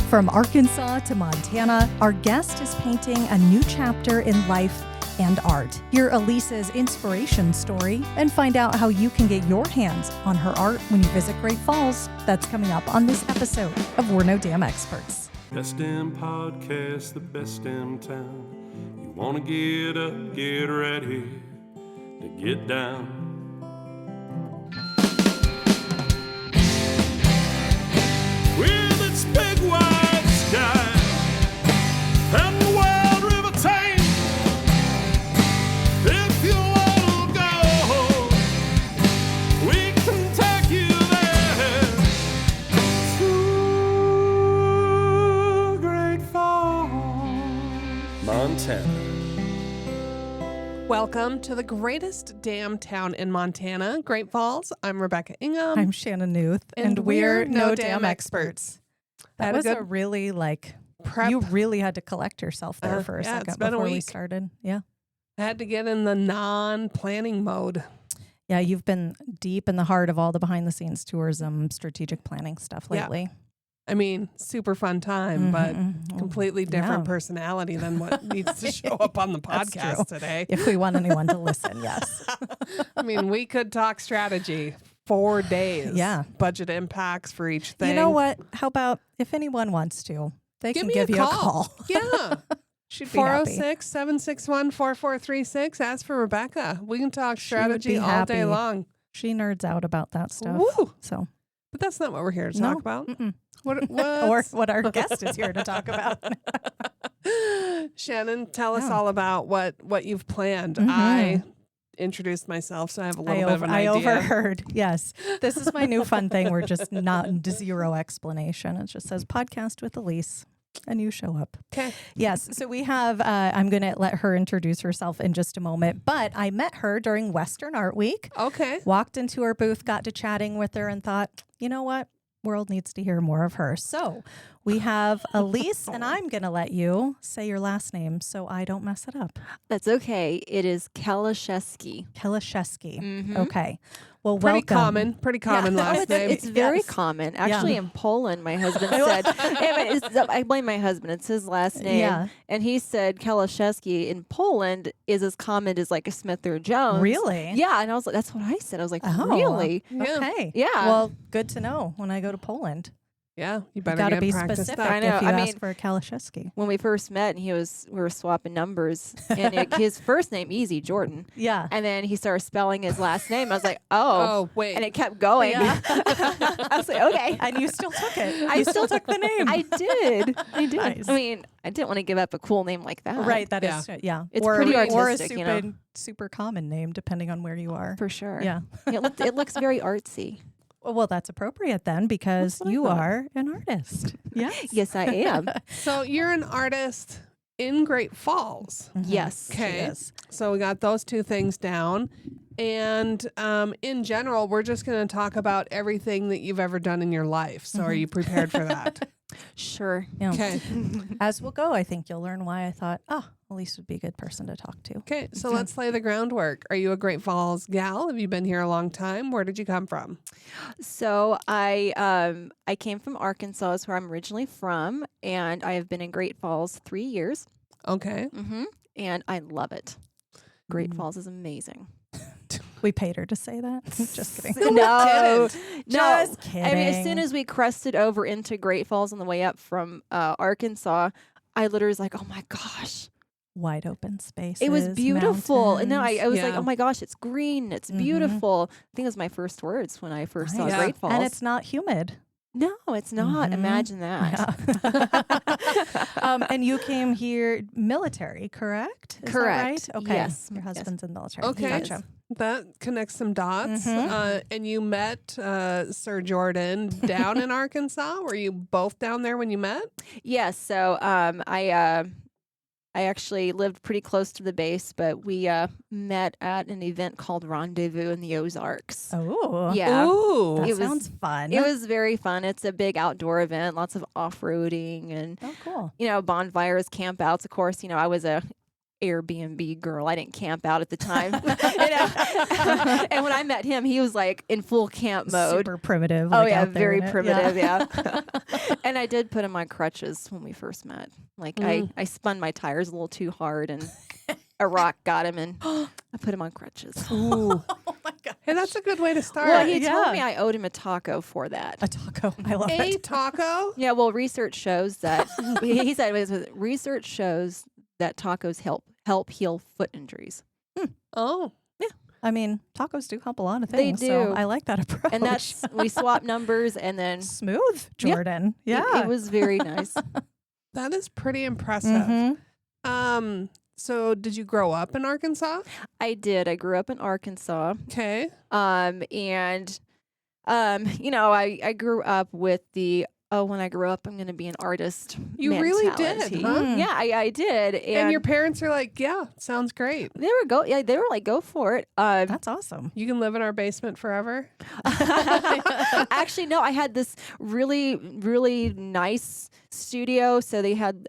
From Arkansas to Montana, our guest is painting a new chapter in life and art. Hear Ellyse's inspiration story and find out how you can get your hands on her art when you visit Great Falls. That's coming up on this episode of We're No Damn Experts. Best in podcast, the best in town. You want to get up, get ready to get down. With its big wide sky and the wild river Thames, if you want to go, we can take you there to Great Falls, Montana. Welcome to the greatest damn town in Montana, Great Falls. I'm Rebecca Ingham. I'm Shannon Newth, and we're No Damn Experts. That was a really prep. You really had to collect yourself there for a second before we started. Yeah. I had to get in the non-planning mode. Yeah, you've been deep in the heart of all the behind-the-scenes tourism, strategic planning stuff lately. Yeah. I mean, super fun time, but completely different personality than what needs to show up on the podcast today. If we want anyone to listen, yes. I mean, we could talk strategy 4 days. Yeah. Budget impacts for each thing. You know what? How about if anyone wants to, they can give you a call. Yeah. She'd be happy. 406-761-4436. Ask for Rebecca. We can talk strategy all day long. She nerds out about that stuff. Woo. So, but that's not what we're here to talk about. What? Or what our guest is here to talk about. Shannon, tell us all about what you've planned. I introduced myself, so I have a little bit of an idea. I overheard. Yes. This is my new fun thing. We're just not zero explanation. It just says podcast with Ellyse. And you show up. Okay. Yes. So we have, I'm going to let her introduce herself in just a moment, but I met her during Western Art Week. Okay. Walked into her booth, got to chatting with her and thought, you know what? World needs to hear more of her. So we have Ellyse, and I'm going to let you say your last name so I don't mess it up. That's okay. It is Kieliszewski. Kieliszewski. Mm-hmm. Okay. Well, Pretty common last name. It's very common. Actually, in Poland, my husband said, I blame my husband. It's his last name. Yeah. And he said Kieliszewski in Poland is as common as like a Smith or Jones. Really? Yeah. And I was like, that's what I said. I was like, really? Okay. Yeah. Well, good to know when I go to Poland. Yeah, you better got to be practice specific that. I know. if you I ask mean, for a Kieliszewski. When we first met and we were swapping numbers and his first name, easy, Jordan. Yeah. And then he started spelling his last name. I was like, oh wait. And it kept going. Yeah. I was like, okay. And you still took it. You still took the name. I did. Nice. I mean, I didn't want to give up a cool name like that. Right. That is, yeah. It's pretty or a artistic, super common name, depending on where you are. For sure. Yeah. It looks very artsy. Well, that's appropriate then because you are an artist. Yes. Yes, I am. So you're an artist in Great Falls. Yes. Okay. So we got those two things down. And in general, we're just going to talk about everything that you've ever done in your life. So are you prepared for that? Sure. Yeah. Okay. As we'll go, I think you'll learn why I thought, Ellyse would be a good person to talk to. Okay. So let's lay the groundwork. Are you a Great Falls gal? Have you been here a long time? Where did you come from? So I came from Arkansas, is where I'm originally from, and I have been in Great Falls 3 years. Okay. And I love it. Great Falls is amazing. We paid her to say that. Just kidding. No, Just kidding. I mean, as soon as we crested over into Great Falls on the way up from Arkansas, I literally was like, oh my gosh. Wide open spaces. It was beautiful. And no, I was like, Yeah. oh my gosh, it's green. It's beautiful. I think it was my first words when I first saw Great Falls. And it's not humid. No, it's not. Imagine that. Yeah. And you came here military, correct? Is Correct. That right? Okay. Yes. Your husband's in the military. Okay. Gotcha. That connects some dots. And you met Sir Jordan down in Arkansas. Were you both down there when you met? Yes. So I actually lived pretty close to the base, but we met at an event called Rendezvous in the Ozarks. Oh. Yeah. Ooh. That It was- sounds fun. It was very fun. It's a big outdoor event, lots of off-roading and, cool. bonfires, campouts. Of course, I was a Airbnb girl. I didn't camp out at the time. And when I met him, he was like in full camp mode. Super primitive. Oh like, yeah, out there very in it. primitive. Yeah. And I did put him on crutches when we first met. Like I spun my tires a little too hard, and a rock got him, and I put him on crutches. Ooh. Oh my god. Hey, that's a good way to start. Well, he told me I owed him a taco for that. A taco. I love A it. taco? Yeah, well, research shows that he said research shows that tacos help heal foot injuries. Oh. I mean, tacos do help a lot of They things. So do. I like that approach. And that's we swapped numbers, and then smooth, Jordan. Yeah. it was very nice. That is pretty impressive. Mhm. So did you grow up in Arkansas? I did. I grew up in Arkansas. Okay. And you know, I grew up with the when I grow up I'm going to be an artist. You really did, mentality. huh? Yeah, I did. And your parents are like, yeah, sounds great. they were like, go for it. That's awesome. You can live in our basement forever. Actually, no, I had this really, really nice studio. So they had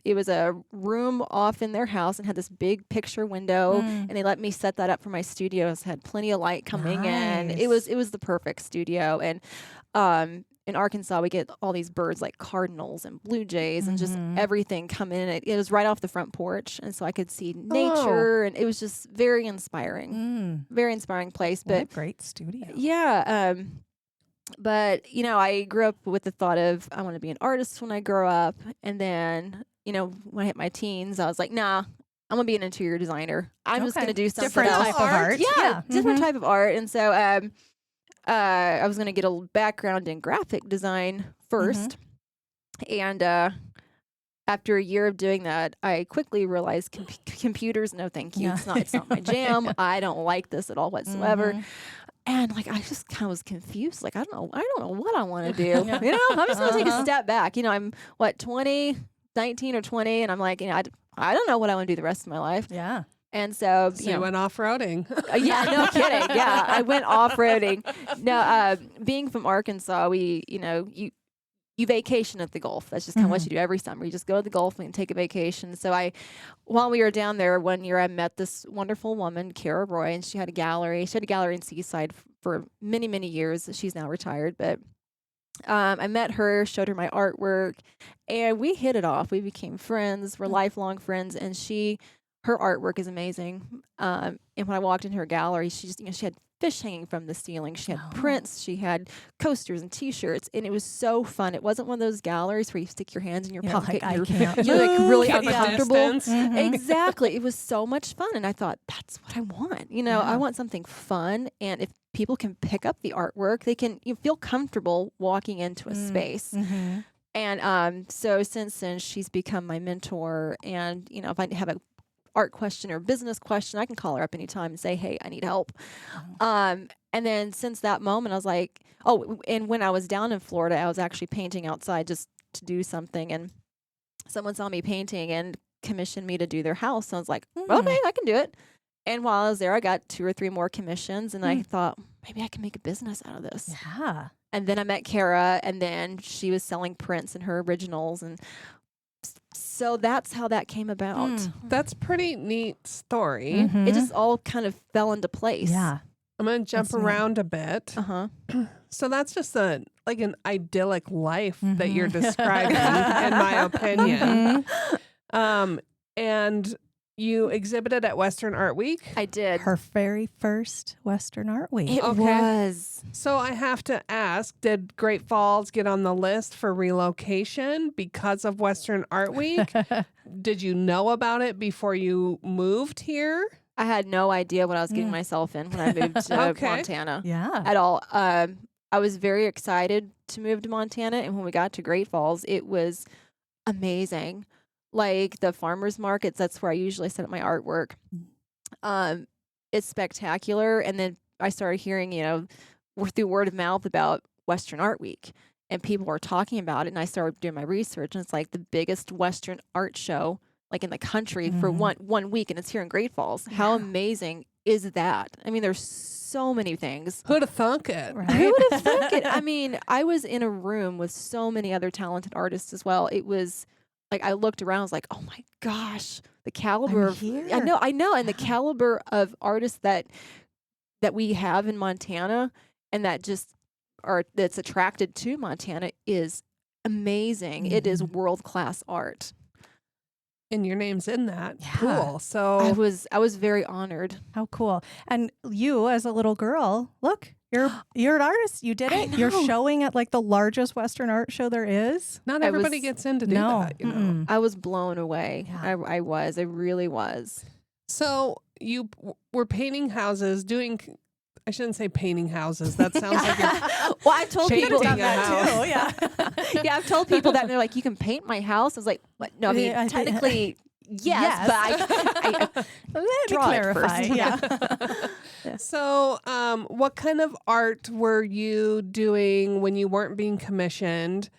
it was a room off in their house and had this big picture window, and they let me set that up for my studio. So had plenty of light coming in. It was the perfect studio. And in Arkansas, we get all these birds like cardinals and blue jays and just everything come in. It was right off the front porch, and so I could see nature, and it was just very inspiring. Very inspiring place. What a But great studio. yeah, but you know, I grew up with the thought of I want to be an artist when I grow up, and then you know, when I hit my teens, I was like, nah, I'm gonna be an interior designer. I'm just gonna do something different else. type of art. Yeah, different type of art. And so I was gonna get a background in graphic design first, and after a year of doing that, I quickly realized computers, no thank you. Yeah. It's not my jam. I don't like this at all whatsoever. And like I just kind of was confused. Like I don't know what I want to do. You know, I'm just gonna take a step back. You know, I'm 19 or 20, and I'm like, you know, I don't know what I want to do the rest of my life. Yeah. And so, So you went off-roading. yeah, no kidding. Yeah, I went off-roading. No, being from Arkansas, we, you know, you vacation at the Gulf. That's just kind of what you do every summer. You just go to the Gulf and take a vacation. So while we were down there one year, I met this wonderful woman, Kara Roy, and she had a gallery. She had a gallery in Seaside for many, many years. She's now retired, but I met her, showed her my artwork, and we hit it off. We became friends. We're lifelong friends, and her artwork is amazing. And when I walked into her gallery, she had fish hanging from the ceiling. She had prints. She had coasters and T-shirts, and it was so fun. It wasn't one of those galleries where you stick your hands in your pocket. Like, and you're like really Keep a uncomfortable. distance. Exactly. It was so much fun, and I thought that's what I want. You know, I want something fun, and if people can pick up the artwork, you feel comfortable walking into a space. And so since then, she's become my mentor. And you know, if I have a art question or business question, I can call her up anytime and say, hey, I need help. And then since that moment, I was like, and when I was down in Florida, I was actually painting outside just to do something, and someone saw me painting and commissioned me to do their house. So I was like, okay, I can do it. And while I was there, I got 2 or 3 more commissions, and I thought, maybe I can make a business out of this. Yeah. And then I met Kara, and then she was selling prints and her originals, and so that's how that came about. That's pretty neat story. It just all kind of fell into place. Yeah. I'm going to jump That's neat. around a bit. So that's just an idyllic life that you're describing, in my opinion. And you exhibited at Western Art Week. I did. Her very first Western Art Week. It Okay. was. So I have to ask, did Great Falls get on the list for relocation because of Western Art Week? Did you know about it before you moved here? I had no idea what I was getting myself in when I moved to Montana Yeah. at all. I was very excited to move to Montana, and when we got to Great Falls, it was amazing. Like the farmers markets, that's where I usually set up my artwork. It's spectacular. And then I started hearing, you know, through word of mouth about Western Art Week, and people were talking about it. And I started doing my research, and it's like the biggest Western art show like in the country for one week, and it's here in Great Falls. How amazing is that? I mean, there's so many things. Who'd have thunk it? Right? Who would have thunk it? I mean, I was in a room with so many other talented artists as well. It was like I looked around, I was like, oh my gosh, the caliber I'm of here. I know, and the caliber of artists that we have in Montana, and that just are that's attracted to Montana is amazing. It is Mhm. world-class art. And your name's in that Yeah. pool. I So was very honored. How cool. And you as a little girl, look, you're an artist. You did I it. You're know. showing at like the largest Western art show there is. not I everybody was- gets in to do No. that, you know. Mm-mm. I was blown away. Yeah. I really was. So you were painting houses, I shouldn't say painting houses. That sounds like you're Well, I've told Painting people a house. Yeah. yeah, I've told people that, and they're like, "You can paint my house." I was like, "What? No, I mean, Yeah, I think- technically, yes, Yes. but I Let me draw it clarify. first. Yeah. So, what kind of art were you doing when you weren't being commissioned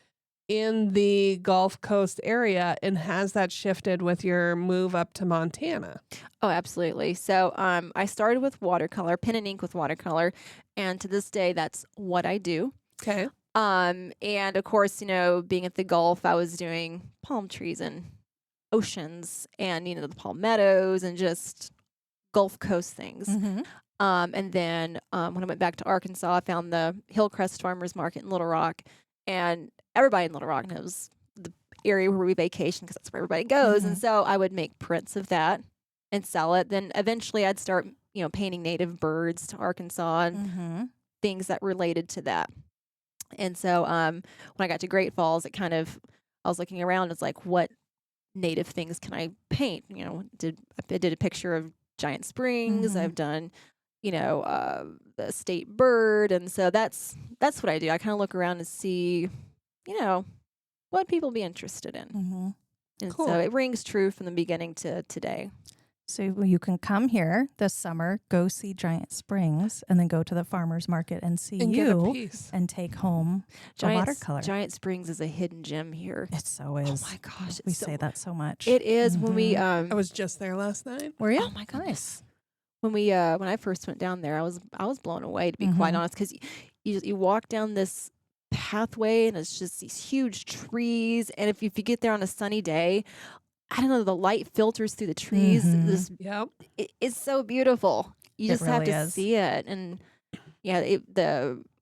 in the Gulf Coast area, and has that shifted with your move up to Montana? Oh, absolutely. So, I started with watercolor, pen and ink with watercolor, and to this day, that's what I do. Okay. And of course, being at the Gulf, I was doing palm trees and oceans, and the palmettos and just Gulf Coast things. Mhm. And then when I went back to Arkansas, I found the Hillcrest Farmers Market in Little Rock, and everybody in Little Rock knows the area where we vacation because that's where everybody goes. And so I would make prints of that and sell it. Then eventually I'd start, painting native birds to Arkansas and Mhm. things that related to that. And so when I got to Great Falls, I was looking around. It's like, what native things can I paint? I did a picture of Giant Springs. Mhm. I've done, the state bird, and so that's what I do. I kind of look around and see, what people be interested in, Mhm. and Cool. so it rings true from the beginning to today. So you can come here this summer, go see Giant Springs, and then go to the farmer's market and see And get a you piece. and take home the Giant watercolor. Giant Springs is a hidden gem here. It so Oh is. my gosh, We it's say that so much. It is when we Mhm. I was just there last night. Were you? Oh my goodness. When I first went down there, I was blown away, to be quite Mhm. honest, because you walk down this pathway and it's just these huge trees, and if you get there on a sunny day, I don't know, the light filters through the trees. Mhm. Yep. It's so beautiful. You It just have really to is. see it, and yeah,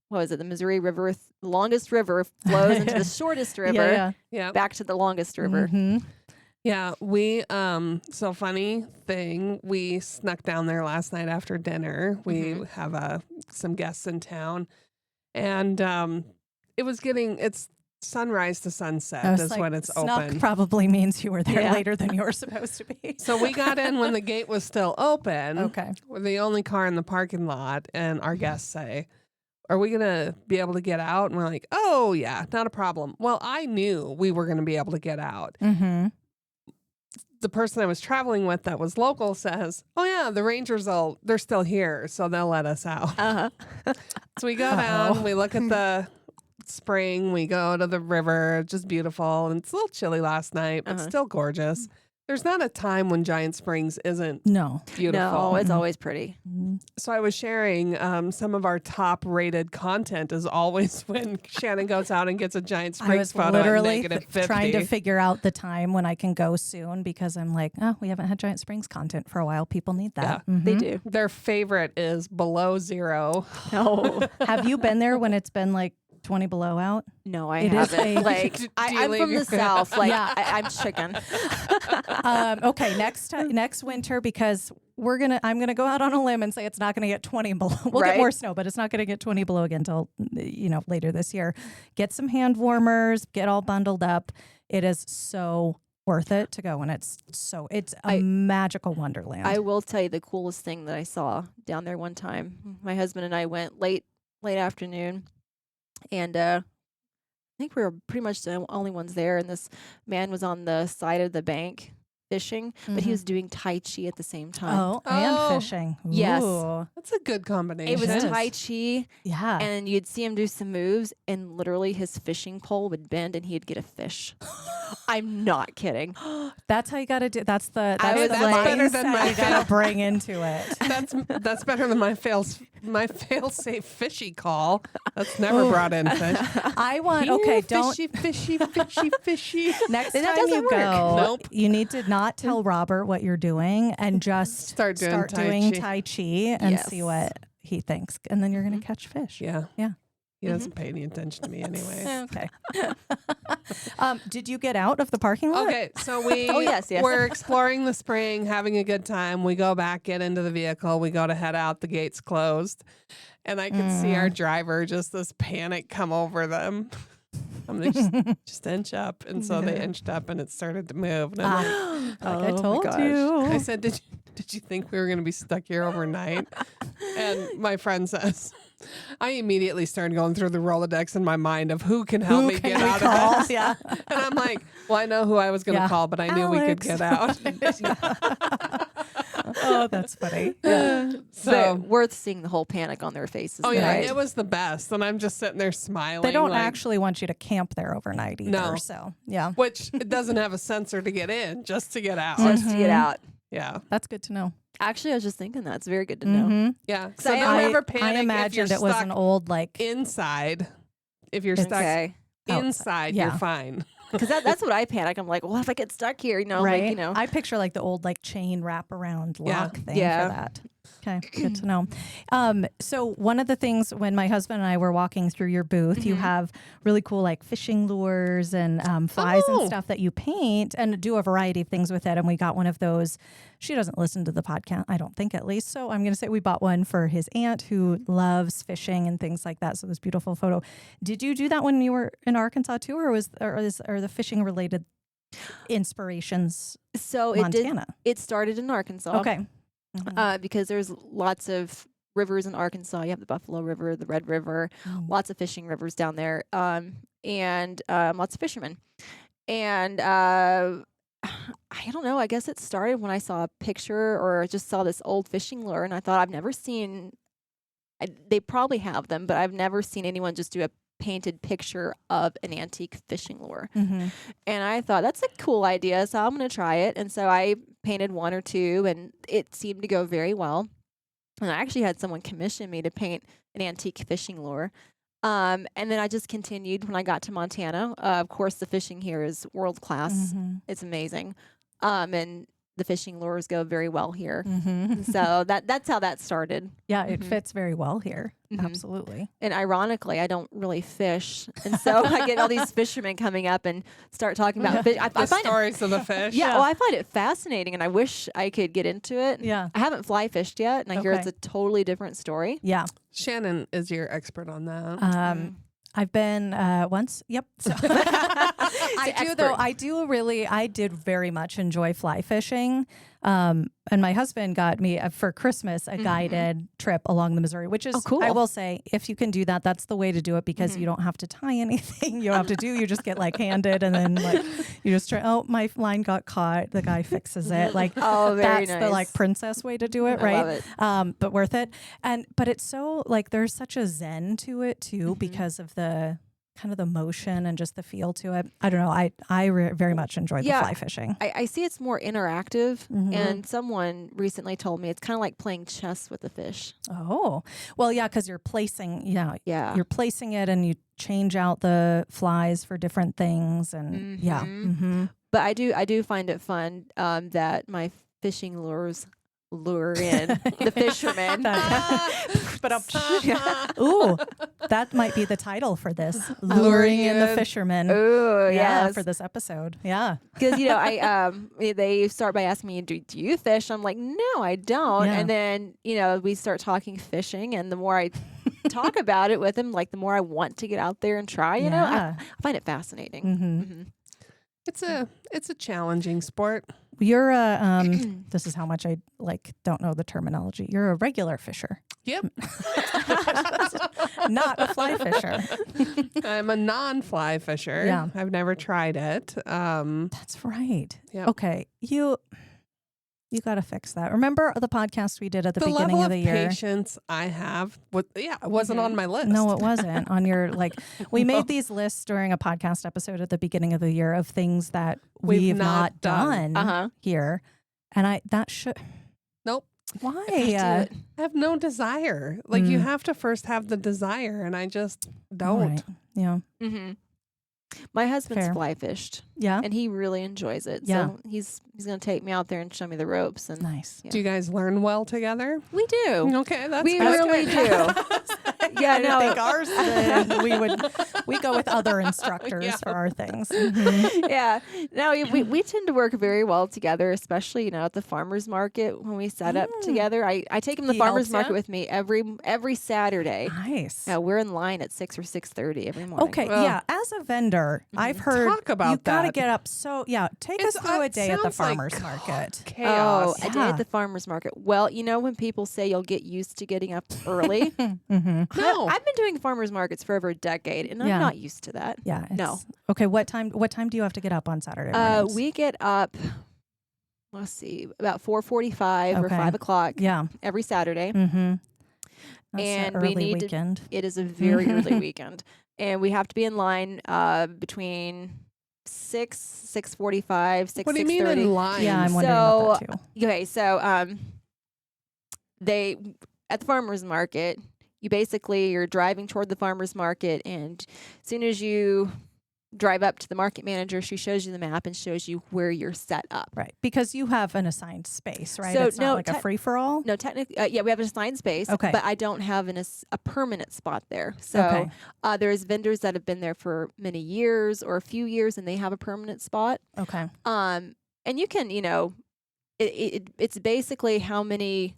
what was it? The Missouri River, the longest river, flows into the shortest river, Yeah. Yeah. back to the longest river. Mhm. Yeah, we so funny thing, we snuck down there last night after dinner. We have some guests in town, and it's sunrise to sunset I was is like, when it's snuck open. probably means you were there Yeah. later than you were supposed to be. So we got in when the gate was still open. Okay. We're the only car in the parking lot, and our guests say, "Are we gonna be able to get out?" And we're like, "Oh yeah, not a problem." Well, I knew we were gonna be able to get out. Mm-hmm. The person I was traveling with that was local says, "Oh yeah, the Rangers they're still here, so they'll let us out." Uh-huh. So we go down, we look at the spring, we go to the river, just beautiful. And it's a little chilly last night, but still gorgeous. There's not a time when Giant Springs isn't No. beautiful. No, it's always pretty. So I was sharing some of our top rated content is always when Shannon goes out and gets a Giant I Springs was photo at literally negative 50. trying to figure out the time when I can go soon because I'm like, oh, we haven't had Giant Springs content for a while. People need that. They Mhm. do. Their favorite is below zero. No, Have you been there when it's been like 20 below out? no, I It is haven't. a- Like, Do you I'm leave from your- the South. Like, Yeah. I'm chicken. Okay, next winter because I'm gonna go out on a limb and say it's not gonna get 20 below. We'll get Right. more snow, but it's not gonna get 20 below again until later this year. Get some hand warmers, get all bundled up. It is so worth it to go, and it's a magical wonderland. I will tell you the coolest thing that I saw down there one time. My husband and I went late afternoon, and I think we were pretty much the only ones there. And this man was on the side of the bank fishing, but he was doing Tai Chi at the same time. Oh, Oh. and fishing. Yes. Ooh. That's a good combination. It was Yes. Tai Chi, Yeah. and you'd see him do some moves, and literally his fishing pole would bend, and he'd get a fish. I'm not kidding. That's how you got to do. That's the was that's better than mindset my you got to bring into it. That's better than my fail-safe fishy call. That's never brought in fish. I want. Here, Okay, don't. fishy. Next That time doesn't you work. go, Nope. you need to not tell Robert what you're doing and just Start doing Tai Chi and Yes. see what he thinks, and then you're going to catch fish. Yeah. Yeah. He doesn't pay any attention to me anyway. Okay. Did you get out of the parking lot? Okay, so we Oh, yes. we're exploring the spring, having a good time. We go back, get into the vehicle. We go to head out. The gate's closed. And I could see our driver, just this panic come over them. I'm gonna just inch up. And so they inched up and it started to move. And I'm like, Like I oh my told gosh. you. I said, did you think we were going to be stuck here overnight? And my friend says, I immediately started going through the Rolodex in my mind of who can help me get out of this. Yeah. And I'm like, well, I know who I was going to Yeah. call, but I knew we could get out. Oh, that's funny. So So, worth seeing the whole panic on their faces. oh yeah, right? it was the best. And I'm just sitting there smiling. They don't like, actually want you to camp there overnight either. No. So yeah, which it doesn't have a sensor to get in, just to get out. just to get out. Yeah. that's good to know. Actually, I was just thinking that. It's very good to know. Mhm. Yeah. So I- don't ever panic I if you're imagined it was stuck an old like. inside. If you're stuck Okay. inside, Yeah. you're fine. Because that's what I panic. I'm like, what if I get stuck here? You know, Right. like, you know. I picture like the old like chain wraparound Yeah. lock thing Yeah. for that. Okay, good to know. So one of the things when my husband and I were walking through your booth, you have really cool like fishing lures and flies Oh. and stuff that you paint and do a variety of things with it. And we got one of those. She doesn't listen to the podcast, I don't think, at least. So I'm going to say we bought one for his aunt who loves fishing and things like that. So this beautiful photo. Did you do that when you were in Arkansas too, or are the fishing related inspirations So Montana? it started in Arkansas. Okay. Because there's lots of rivers in Arkansas. You have the Buffalo River, the Red River, lots of fishing rivers down there, and lots of fishermen. And I don't know. I guess it started when I saw a picture or just saw this old fishing lure, and I thought I've never seen. They probably have them, but I've never seen anyone just do a painted picture of an antique fishing lure. Mm-hmm. And I thought that's a cool idea, so I'm going to try it. And so I painted one or two, and it seemed to go very well. And I actually had someone commission me to paint an antique fishing lure. And then I just continued when I got to Montana. Of course, the fishing here is world class. Mm-hmm. It's amazing. And the fishing lures go very well here. Mm-hmm. So that's how that started. Yeah, it fits very well here. Mhm. Absolutely. And ironically, I don't really fish. And so I get all these fishermen coming up and start talking about fish. I The find it, stories of the fish. yeah, well, I find it fascinating, and I wish I could get into it. Yeah. I haven't fly fished yet, and I hear it's Okay. a totally different story. Yeah. Shannon is your expert on that. I've been once. Yep. So I do though. expert. I did very much enjoy fly fishing. And my husband got me for Christmas a guided trip along the Missouri, which is, cool. I will say, if you can do that, that's the way to do it because you don't have to tie anything. You don't have to do. You just get like handed, and then like you just try. Oh, my line got caught. The guy fixes it. Like Oh, very that's the nice. like princess way to do it, I right? love it. But worth it. But it's so like there's such a zen to it too because of the kind of the motion and just the feel to it. I don't know. I very much enjoy the Yeah. fly fishing. I see it's more interactive, and someone recently told me it's kind of like playing chess with the fish. Oh, well, yeah, because you're placing, Yeah. you're placing it and you change out the flies for different things, and yeah. Mm-hmm. But I do find it fun that my fishing lures lure in the fishermen. Ooh, that might be the title for this: luring in the fishermen. Oh, Yeah, yes. for this episode. Yeah. Because I they start by asking me, do you fish? I'm like, no, I don't. Yeah. And then we start talking fishing, and the more I talk about it with them, like the more I want to get out there and try. You know, Yeah. I find it fascinating. Mm-hmm. It's a challenging sport. You're a this is how much I don't know the terminology. You're a regular fisher. Yep. Not a fly fisher. I'm a non-fly fisher. Yeah. I've never tried it. That's right. Yep. Okay. You got to fix that. Remember the podcast we did at the beginning level of the year? patience I have. It wasn't on my list. No, it wasn't on your, we made these lists during a podcast episode at the beginning of the year of things that we've not done here. And Nope. why? I have no desire. You have to first have the desire, and I just don't. Right. Yeah. Mm-hmm. My husband's Fair. fly fished. Yeah. And he really enjoys it. Yeah. So he's going to take me out there and show me the ropes. And Nice. Yeah. Do you guys learn well together? We do. Okay, that's We good. really do. Yeah, no. I think ours, we go with other instructors Yeah. for our things. Yeah. No, we tend to work very well together, especially, at the farmer's market when we set up together. I take him to the He farmer's helps market ya? with me every Saturday. Nice. We're in line at 6 or 6:30 every morning. Okay, Well, yeah. As a vendor, I've heard Talk about you got to that. get up. So take us through a day at the sounds like farmer's market. Chaos. Oh, a day at the farmer's market. Well, when people say you'll get used to getting up early. Mm-hmm. No. I've been doing farmer's markets for over a decade, and I'm Yeah. not used to that. Yeah. No. it's- Okay. What time do you have to get up on Saturday mornings? We get up, let's see, about 4:45 or Okay. 5 o'clock Yeah. every Saturday. Mm-hmm. That's And an we early need to- weekend. It is a very early weekend, and we have to be in line between 6:45, 6:30. What do you mean in line? Yeah, I'm wondering about that too. Okay, so they at the farmer's market, you're driving toward the farmer's market, and as soon as you drive up to the market manager, she shows you the map and shows you where you're set up. Right. Because you have an assigned space, right? So, It's not no, like a free for all. No, technically, yeah, we have an assigned space, Okay. but I don't have a permanent spot there. So Okay. There's vendors that have been there for many years or a few years, and they have a permanent spot. Okay. And you can, it's basically how many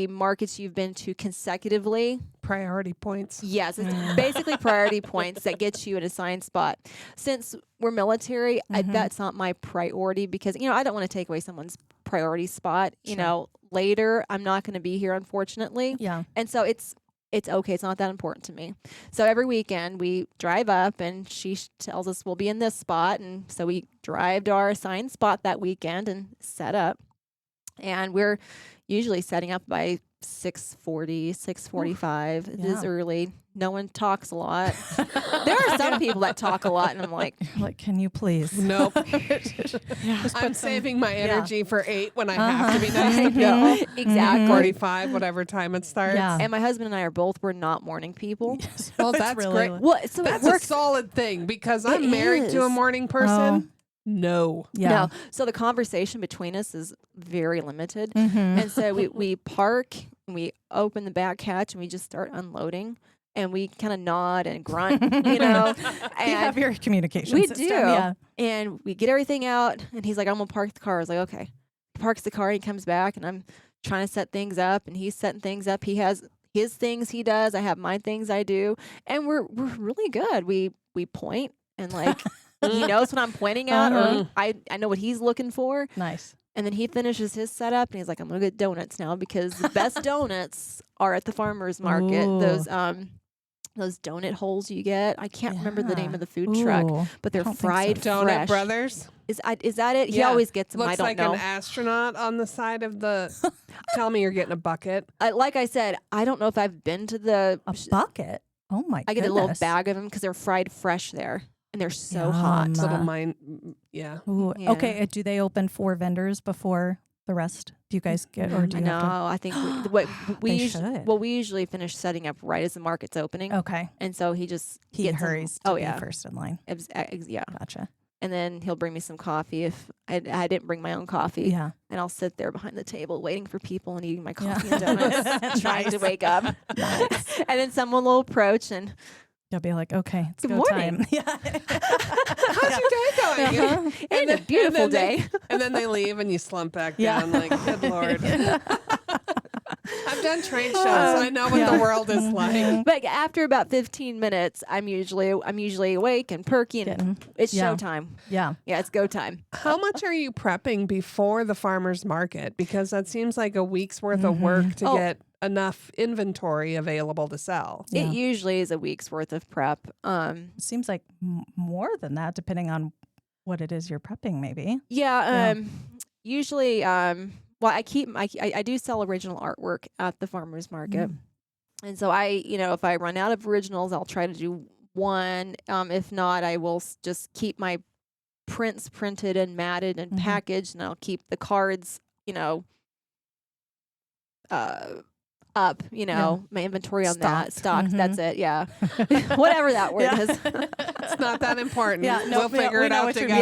markets you've been to consecutively. Priority points. Yes, it's basically priority points that gets you an assigned spot. Since we're military, that's not my priority because, I don't want to take away someone's priority spot. Sure. Later, I'm not going to be here, unfortunately. Yeah. And so it's okay. It's not that important to me. So every weekend we drive up and she tells us we'll be in this spot. And so we drive to our assigned spot that weekend and set up. And we're usually setting up by 6:40, 6:45. It is Yeah. early. No one talks a lot. There are some people that talk a lot, and I'm like, Can you please? Nope. Just I'm put some- saving my energy for 8 when I Uh-huh. have to be nice I to know. people. Exactly. 45, whatever time it starts. Yeah. And my husband and I we're not morning people. Well, It's that's really great. Well, so That's it a works. solid thing because I'm It married to a is. morning person. Oh. No. Yeah. No. So the conversation between us is very limited. Mm-hmm. And so we park and we open the back hatch and we just start unloading and we kind of nod and grunt, You have and your communication we system. do. Yeah. and we get everything out and he's like, I'm going to park the car. I was like, okay. He parks the car and he comes back and I'm trying to set things up and he's setting things up. He has his things he does. I have my things I do. And we're really good. We point and like he knows what I'm pointing at or I know what he's looking for. Nice. And then he finishes his setup and he's like, I'm going to get donuts now because the best donuts are at the farmer's market. Ooh. Those donut holes you get. I can't remember the name of the food truck, Ooh. but they're Don't think so. fried Donut fresh. Brothers. Is that it? He Yeah. always gets them. Looks I don't like know. an astronaut on the side of the. Tell me you're getting a bucket. Like I said, I don't know if I've been to the. A bucket. Oh my! I get a little goodness. bag of them because they're fried fresh there, and they're so hot. Yum. Little mine. Yeah. Ooh. Yeah. Okay. Do they open 4 vendors before the rest? Do you guys get, or do you No, have to? I think we They usually, should. well, we usually finish setting up right as the market's opening, Okay. and so he just He gets 'em- hurries to Oh be yeah, first in line. Yeah. Gotcha. And then he'll bring me some coffee if I didn't bring my own coffee. Yeah. And I'll sit there behind the table waiting for people and eating my Yeah. coffee and donuts, trying to Nice. wake up. Nice. And then someone will approach and, You'll be like, okay, it's Good go morning. time. Yeah. How's your day going? Uh-huh. "Ain't a beautiful day." And then they leave and you slump back Yeah. down like, good Lord. I've done trade shows. I know what the world is like. But after about 15 minutes, I'm usually awake and perky and Getting- it's yeah. showtime. Yeah. Yeah, it's go time. How much are you prepping before the farmer's market? Because that seems like a week's worth of work to Oh. get enough inventory available to sell. Yeah. It usually is a week's worth of prep. It seems like more than that, depending on what it is you're prepping, maybe. Yeah. Usually, well, I do sell original artwork at the farmer's market. And so if I run out of originals, I'll try to do one. If not, I will just keep my prints printed and matted and packaged, and I'll keep the cards, up, my inventory on that stocked. That's it. Yeah. Whatever that word is. It's not that important. No, we'll figure it out together.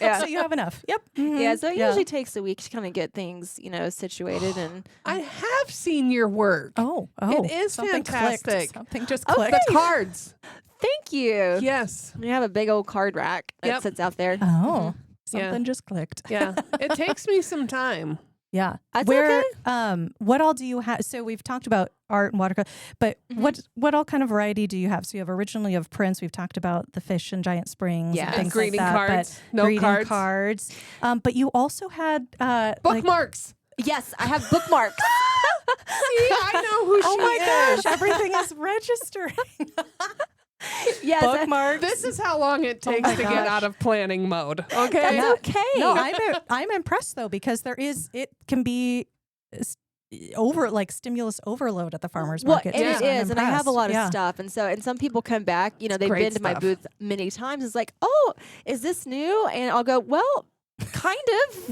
Yeah. So you have enough. Yep. Yeah. So it usually takes a week to kind of get things, situated. And I have seen your work. Oh, it is something fantastic. Clicked. Something just clicked. The cards. thank you. Yes. We have a big old card rack that sits out there. Oh, something just clicked. Yeah. It takes me some time. Yeah. That's Where, okay. what all do you have? So we've talked about art and watercolor, but what all kind of variety do you have? So you have originally of prints. We've talked about the fish and giant springs and things greeting like that. cards, But note greeting cards. But you also had Bookmarks. Yes, I have bookmarks. See, I know who she oh my is. gosh, everything is registering. Yes, Bookmarks. This is how long it takes my to get gosh. out of planning mode. Okay. That's okay. No, I'm impressed though, because it can be stimulus overload at the farmer's market. Well, too, it so I'm is, and I have a lot of impressed. stuff, and some people come back. They've great been to my stuff. booth many times. It's like, oh, is this new? And I'll go, well, kind of.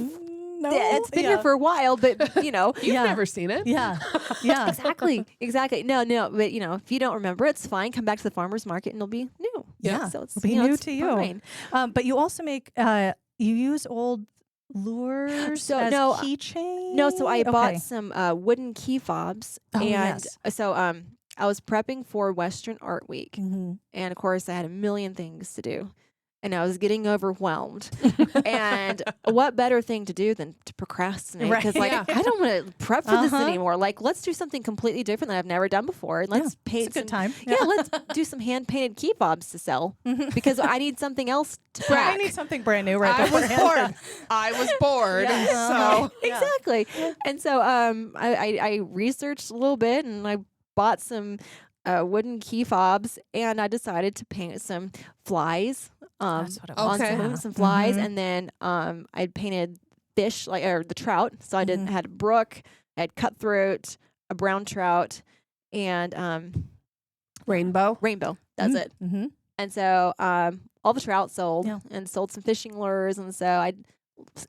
No, Yeah, it's been here for a while, but You've never seen it. Yeah. Yeah. exactly. No, but if you don't remember, it's fine. Come back to the farmer's market, and it'll be new. Yeah. So it's It'll be you know, new it's to you. fine. But you also make you use old lures So, as no, keychains? No, so I bought Okay. some wooden key fobs, Oh, and yes. so I was prepping for Western Art Week, Mhm. and of course I had a million things to do, and I was getting overwhelmed. And what better thing to do than to procrastinate? Right. Because Yeah. I don't want to prep for this Uh-huh. anymore. Like, let's do something completely different that I've never done before, and let's paint It's a good some. time. Yeah, let's do some hand painted key fobs to sell, because I need something else to I track. need something brand new right I was beforehand. bored. I was bored. Yeah. So Yeah. Exactly. And so I researched a little bit, and I bought some wooden key fobs, and I decided to paint some flies That's what it on was. Okay. some flies, Mhm. and then I painted fish or the trout. So I had a brook, I had cutthroat, a brown trout, and rainbow. rainbow. That's it. Mm-hmm. And so all the trout sold, Yeah. and sold some fishing lures. And so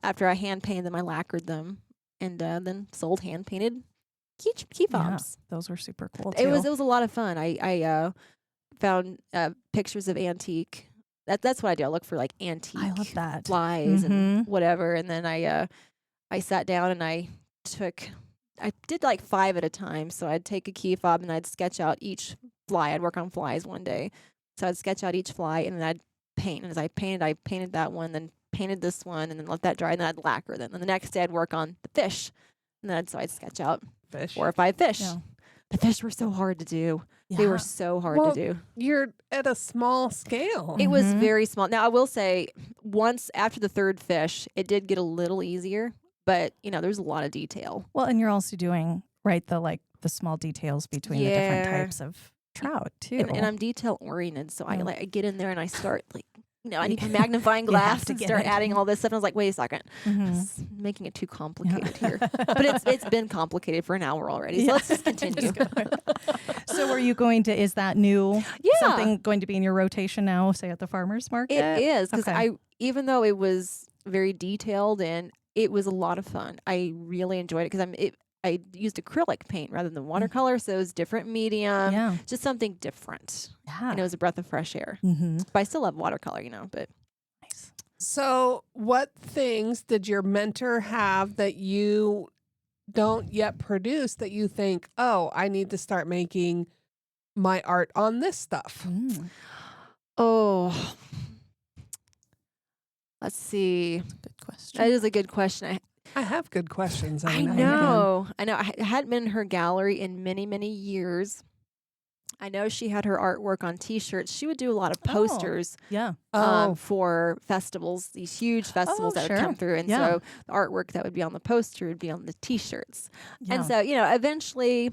after I hand painted them, I lacquered them, and then sold hand painted key fobs. Those were super cool too. It was a lot of fun. I found pictures of antique. That's what I do. I look for like antique I love that. flies Mhm. and whatever. And then I sat down and I did like 5 at a time. So I'd take a key fob and I'd sketch out each fly. I'd work on flies one day. So I'd sketch out each fly, and then I'd paint. And as I painted that one, then painted this one, and then let that dry, and then I'd lacquer them. And the next day I'd work on the fish. And then I'd sketch out Fish. 4 or 5 fish. Yeah. The fish were so hard to do. They were so hard Well, to do. You're at a small scale. It was Mhm. very small. Now, I will say, once after the 3rd fish, it did get a little easier, but there's a lot of detail. Well, and you're also doing the small details between the different Yeah. types of trout too. And I'm detail oriented, so Yeah. I get in there and I start I need a magnifying You have glass to and get start it. adding all this stuff. And I was like, wait a second, Mhm. this is making it too complicated here. But it's been complicated for an hour already, so Yeah. let's just continue. So are you going to? Is that new? Yeah. Something going to be in your rotation now? Say at the farmers market. It is, because Okay. even though it was very detailed and it was a lot of fun, I really enjoyed it because I used acrylic paint rather than watercolor, so it was different medium, Yeah. just something different, Yeah. and it was a breath of fresh air. Mm-hmm. But I still love watercolor, but Nice. So, what things did your mentor have that you don't yet produce that you think, oh, I need to start making my art on this stuff? Mm. oh, let's see. Good question. That is a good question. I have good questions. I know. I hadn't been in her gallery in many, many years. I know she had her artwork on T-shirts. She would do a lot of posters Yeah. for festivals, these huge festivals that would come through. And so the artwork that would be on the poster would be on the T-shirts. Yeah. And so, eventually,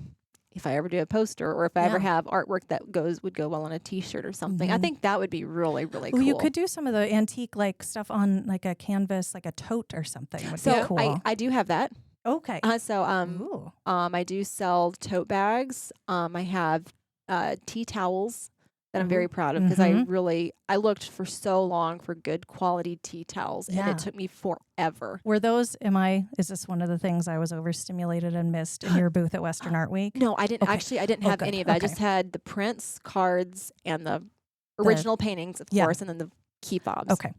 if I ever do a poster or if I ever have artwork that would go well on a T-shirt or something, I think that would be really, really cool. Well, you could do some of the antique stuff on like a canvas, like a tote or something. Would be cool. I do have that. Okay. I do sell tote bags. I have tea towels that I'm very proud of because I looked for so long for good quality tea towels and it took me forever. Were those, is this one of the things I was overstimulated and missed in your booth at Western Art Week? No, I didn't. Actually, I didn't have any of that. I just had the prints, cards, and the original paintings, of course, and then the key fobs. Okay.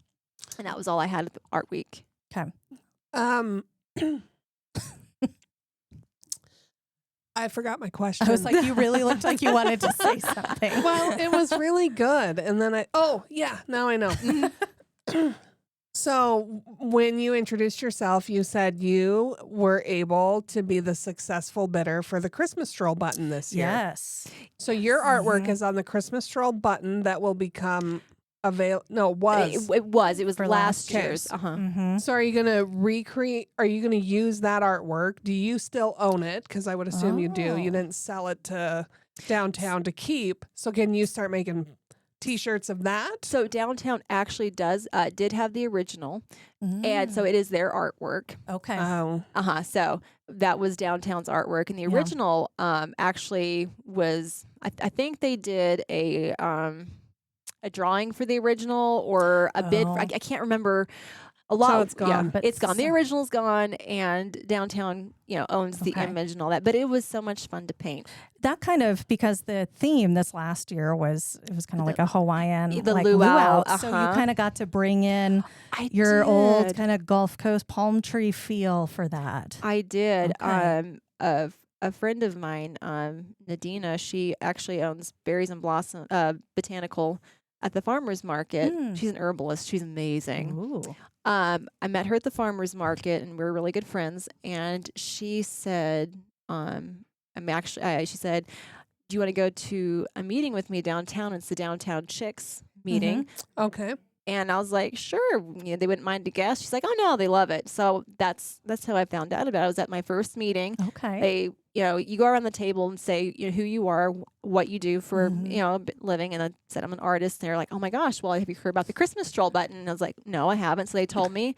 And that was all I had at the Art Week. Okay. I forgot my question. I was like, you really looked like you wanted to say something. Well, it was really good. And then now I know. So when you introduced yourself, you said you were able to be the successful bidder for the Christmas stroll button this year. Yes. So your artwork is on the Christmas stroll button that will become available. No, was. It was For last last year's. So are you going to recreate? Are you going to use that artwork? Do you still own it? Because I would assume you do. You didn't sell it to downtown to keep. So can you start making T-shirts of that? So downtown actually did have the original, and so it is their artwork. Okay. So that was downtown's artwork, and the original actually was. I think they did a drawing for the original or a bid. I can't remember. A lot. So it's gone. Yeah, it's gone. The original's gone, and downtown, owns the image and all that. But it was so much fun to paint. That kind of, because the theme this last year was kind of like a Hawaiian, the like luau. So you kind of got to bring in your old kind of Gulf Coast palm tree feel for that. I did. Okay. A friend of mine, Nadina, she actually owns Berries and Blossom Botanical at the farmer's market. She's an herbalist. She's amazing. Ooh. I met her at the farmer's market, and we were really good friends. And she said, she said, "Do you want to go to a meeting with me downtown? It's the Downtown Chicks meeting." Okay. And I was like, "Sure." They wouldn't mind a guest. She's like, "Oh no, they love it." So that's how I found out about it. I was at my first meeting. Okay. You go around the table and say, who you are, what you do for, a living. And I said, I'm an artist. And they're like, oh my gosh, well, have you heard about the Christmas stroll button? And I was like, no, I haven't. So they told me.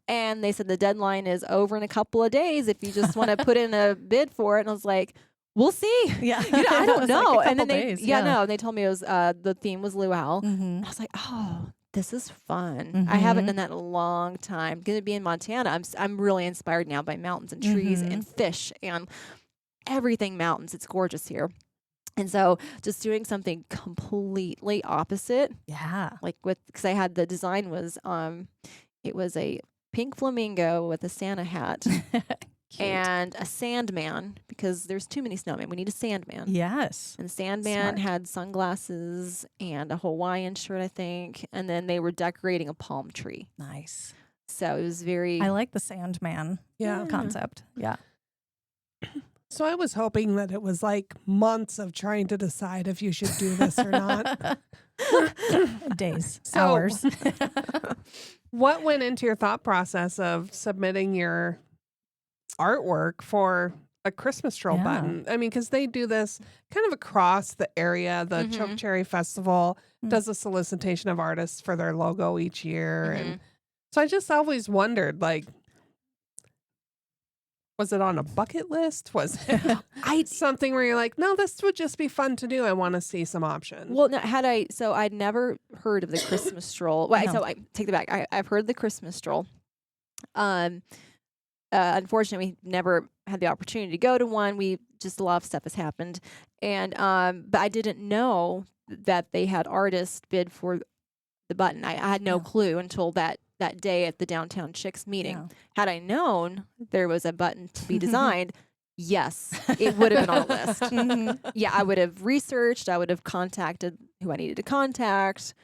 And they said the deadline is over in a couple of days if you just want to put in a bid for it. And I was like, we'll see. Yeah. I don't know. Like and then they told me it was the theme was luau. And I was like, oh, this is fun. I haven't done that in a long time. Going to be in Montana. I'm really inspired now by mountains and trees and fish and everything mountains. It's gorgeous here. And so just doing something completely opposite. Yeah. Because I had the design was, it was a pink flamingo with a Santa hat and a Sandman, because there's too many snowmen. We need a Sandman. Yes. And Sandman had sunglasses and a Hawaiian shirt, I think. And then they were decorating a palm tree. Nice. So it was very... I like the Sandman concept. Yeah. So I was hoping that it was like months of trying to decide if you should do this or not. Days, hours. What went into your thought process of submitting your artwork for a Christmas stroll button? I mean, because they do this kind of across the area. The Choke Cherry Festival does a solicitation of artists for their logo each year. And so I just always wondered, was it on a bucket list? Was it something where you're like, no, this would just be fun to do. I want to see some options. Well, no, I'd never heard of the Christmas stroll. Well, so I take it back. I've heard of the Christmas stroll. Unfortunately, we never had the opportunity to go to one. A lot of stuff has happened. And, but I didn't know that they had artists bid for the button. I had no clue until that day at the Downtown Chicks meeting. Yeah. Had I known there was a button to be designed, yes, it would have been on the list. Yeah, I would have researched. I would have contacted who I needed to contact.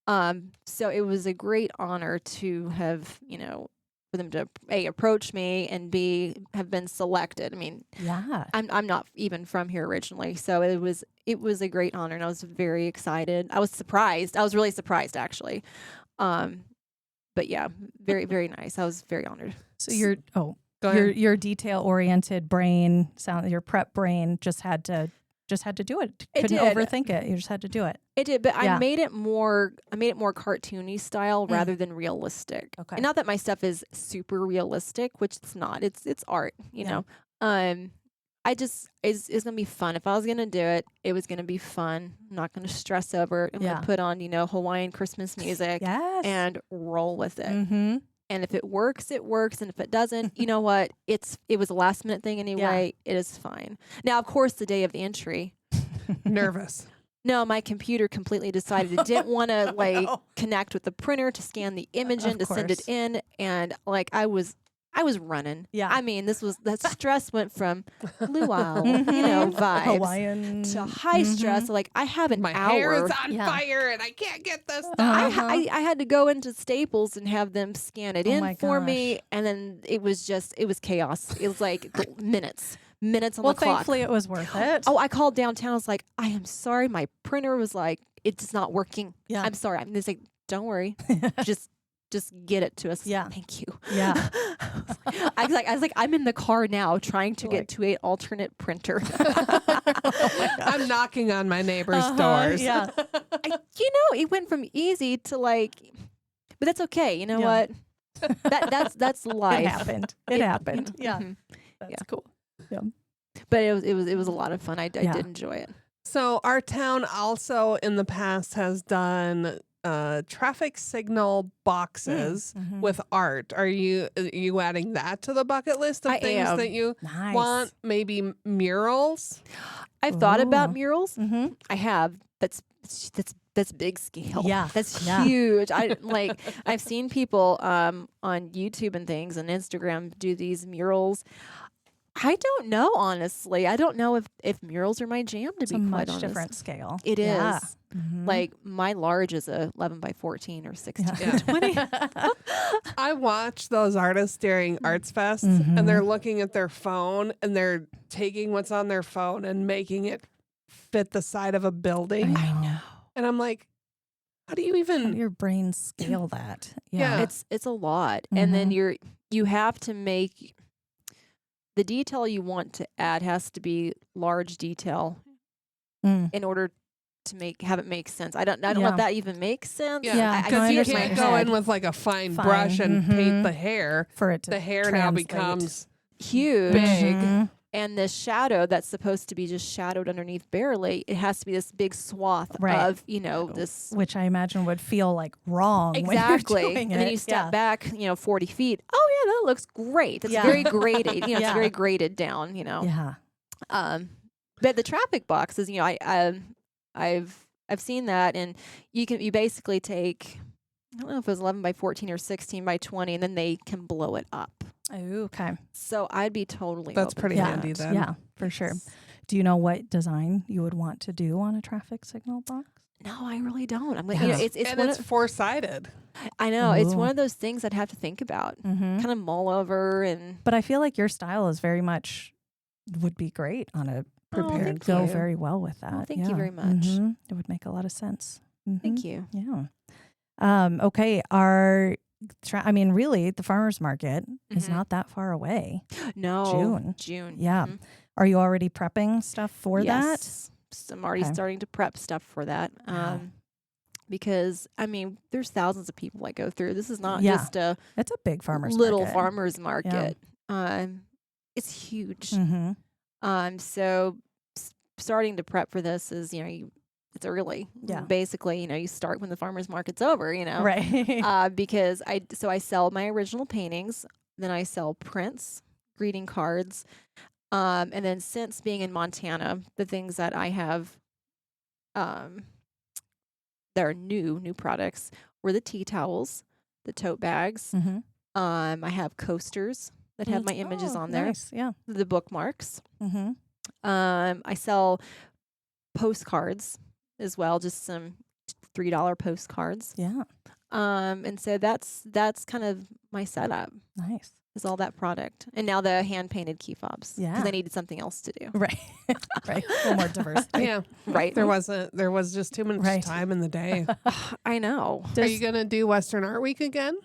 So it was a great honor to have, for them to A, approach me, and B, have been selected. I mean, Yeah. I'm not even from here originally, so it was a great honor, and I was very excited. I was surprised. I was really surprised, actually. But yeah, very, very nice. I was very honored. So Go ahead. your detail oriented brain, your prep brain just had to do it. It Couldn't did. overthink it. You just had to do it. It did, but Yeah. I made it more cartoony style rather than realistic. Okay. And not that my stuff is super realistic, which it's not. It's art, you Yeah. know. I just it's gonna be fun. If I was gonna do it, it was gonna be fun. I'm not gonna stress over it. I'm Yeah. gonna put on, Hawaiian Christmas music Yes. and roll with it. Mm-hmm. And if it works, it works. And if it doesn't, you know what? It was a last minute thing anyway. It is fine. Now, of course, the day of the entry, Nervous. no, my computer completely decided it didn't want to no. connect with the printer to scan the image in Of to send it course. in, and I was running. Yeah. I mean, that stress went from luau, Mhm. vibes Hawaiian to high stress. So, I have an My hour. hair is on Yeah. fire and I can't get this done. Uh-huh. I had to go into Staples and have them scan it Oh in my for me, gosh. and then it was chaos. It was like minutes on Well, the clock. thankfully it was worth it. Oh, I called downtown. I was like, I am sorry, my printer was like, it's not working. Yeah. I'm sorry. I'm just like, don't worry, just get it to us. Yeah. Thank you. Yeah. I was like, I'm in the car now trying to Like- get to an alternate printer. I'm knocking on my neighbor's Uh-huh, doors. Yeah. It went from easy to but that's okay. You know Yeah. what? That's life. It happened. It happened. Yeah. Mhm. That's Yeah. cool. But it was a lot of fun. I Yeah. did enjoy it. So our town also in the past has done traffic signal boxes Mhm. with art. Are you adding that to the bucket list of I things am. that you Nice. want? Maybe murals? I've thought about Ooh. murals. Mm-hmm. I have. That's big scale. Yeah. That's Yeah. huge. I've seen people on YouTube and things and Instagram do these murals. I don't know, honestly. I don't know if murals are my jam, to It's be a quite much honest. different scale. It is. Yeah. Mhm. Like my large is a 11 by 14 or 16 Yeah. by 20. I watch those artists during Arts Fest Mhm. and they're looking at their phone and they're taking what's on their phone and making it fit the side of a building. I know. And I'm like, how do you How do even your brain scale that? Yeah. It's a lot. And then Mhm. you have to make the detail you want to add has to be large detail Mm. in order to have it make sense. I don't know Yeah. if that even makes sense. Yeah, I no, because I you understand can't what go you're in saying. with like a fine Fine. brush and Mhm. paint the hair. For it to The hair now translate. becomes huge. Big. Mhm. And the shadow that's supposed to be just shadowed underneath barely, it has to be this big swath Right. of, this. Which I imagine would feel like wrong Exactly. when you're doing And then it. you step Yeah. back, 40 feet. Oh, yeah, that looks great. That's Yeah. very graded. It's Yeah. very graded down, Yeah. But the traffic boxes, I've seen that, and you basically take, I don't know if it was 11 by 14 or 16 by 20, and then they can blow it up. Oh, okay. So I'd be totally That's open pretty to Yeah. handy that. then. Yeah, for sure. Do you know what design you would want to do on a traffic signal box? No, I really don't. I'm like, Yeah. it's and one it's of, four-sided. I know it's Ooh. one of those things I'd have to think about, Mm-hmm. kind of mull over, and But I feel like your style is very much would be great on a prepared. thank Go you. very well with that. thank you Yeah. very much. Mhm. It would make a lot of sense. thank you. Yeah. Okay. Really, the farmer's market is Mhm. not that far away. No, June. Yeah. Mhm. Are you already prepping stuff for that? Yes. So I'm already Okay. starting to prep stuff for that. Wow. Because there's thousands of people I go through. This is not Yeah. just a It's a big farmer's little market. farmer's market. It's huge. Mm-hmm. So starting to prep for this is, it's early. Yeah. Basically, you start when the farmer's market's over, Right. because I sell my original paintings, then I sell prints, greeting cards, and then since being in Montana, the things that I have, that are new products were the tea towels, the tote bags. Mm-hmm. I have coasters that have my images on there, Nice. Yeah. the bookmarks. Mm-hmm. I sell postcards as well, just some $3 postcards. Yeah. And so that's kind of my setup. Nice. Is all that product. And now the hand-painted key fobs. Yeah. Because I needed something else to do. Right. Right. A little more diversity. Yeah. Right. There was just too much Right. time in the day. I know. Are you going to do Western Art Week again?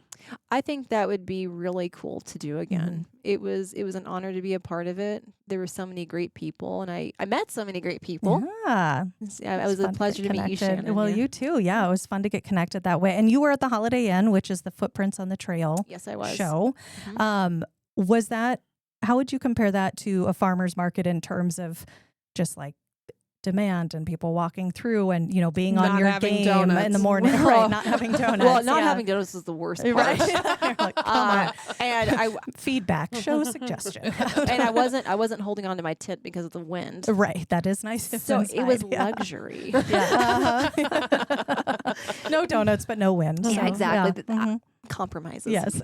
I think that would be really cool to do again. It was an honor to be a part of it. There were so many great people, and I met so many great people. Yeah. It was a pleasure to meet you, Shannon. Well, yeah. you too. Yeah, it was fun to get connected that way. And you were at the Holiday Inn, which is the Footprints on the Trail Yes, I was. show. Mhm. Was that, how would you compare that to a farmer's market in terms of just like demand and people walking through and, you know, being on Not your having game donuts. in the morning, right? Not having donuts. Well, not yeah. having donuts was the worst part. Right. You're like, come on. And I Feedback, show suggestion. and I wasn't holding on to my tit because of the wind. Right. That is nice. if So it was inside. Yeah. luxury. Yeah. Uh-huh. No donuts, but no wind. Yeah, so, exactly. Mhm. Compromises. Yes.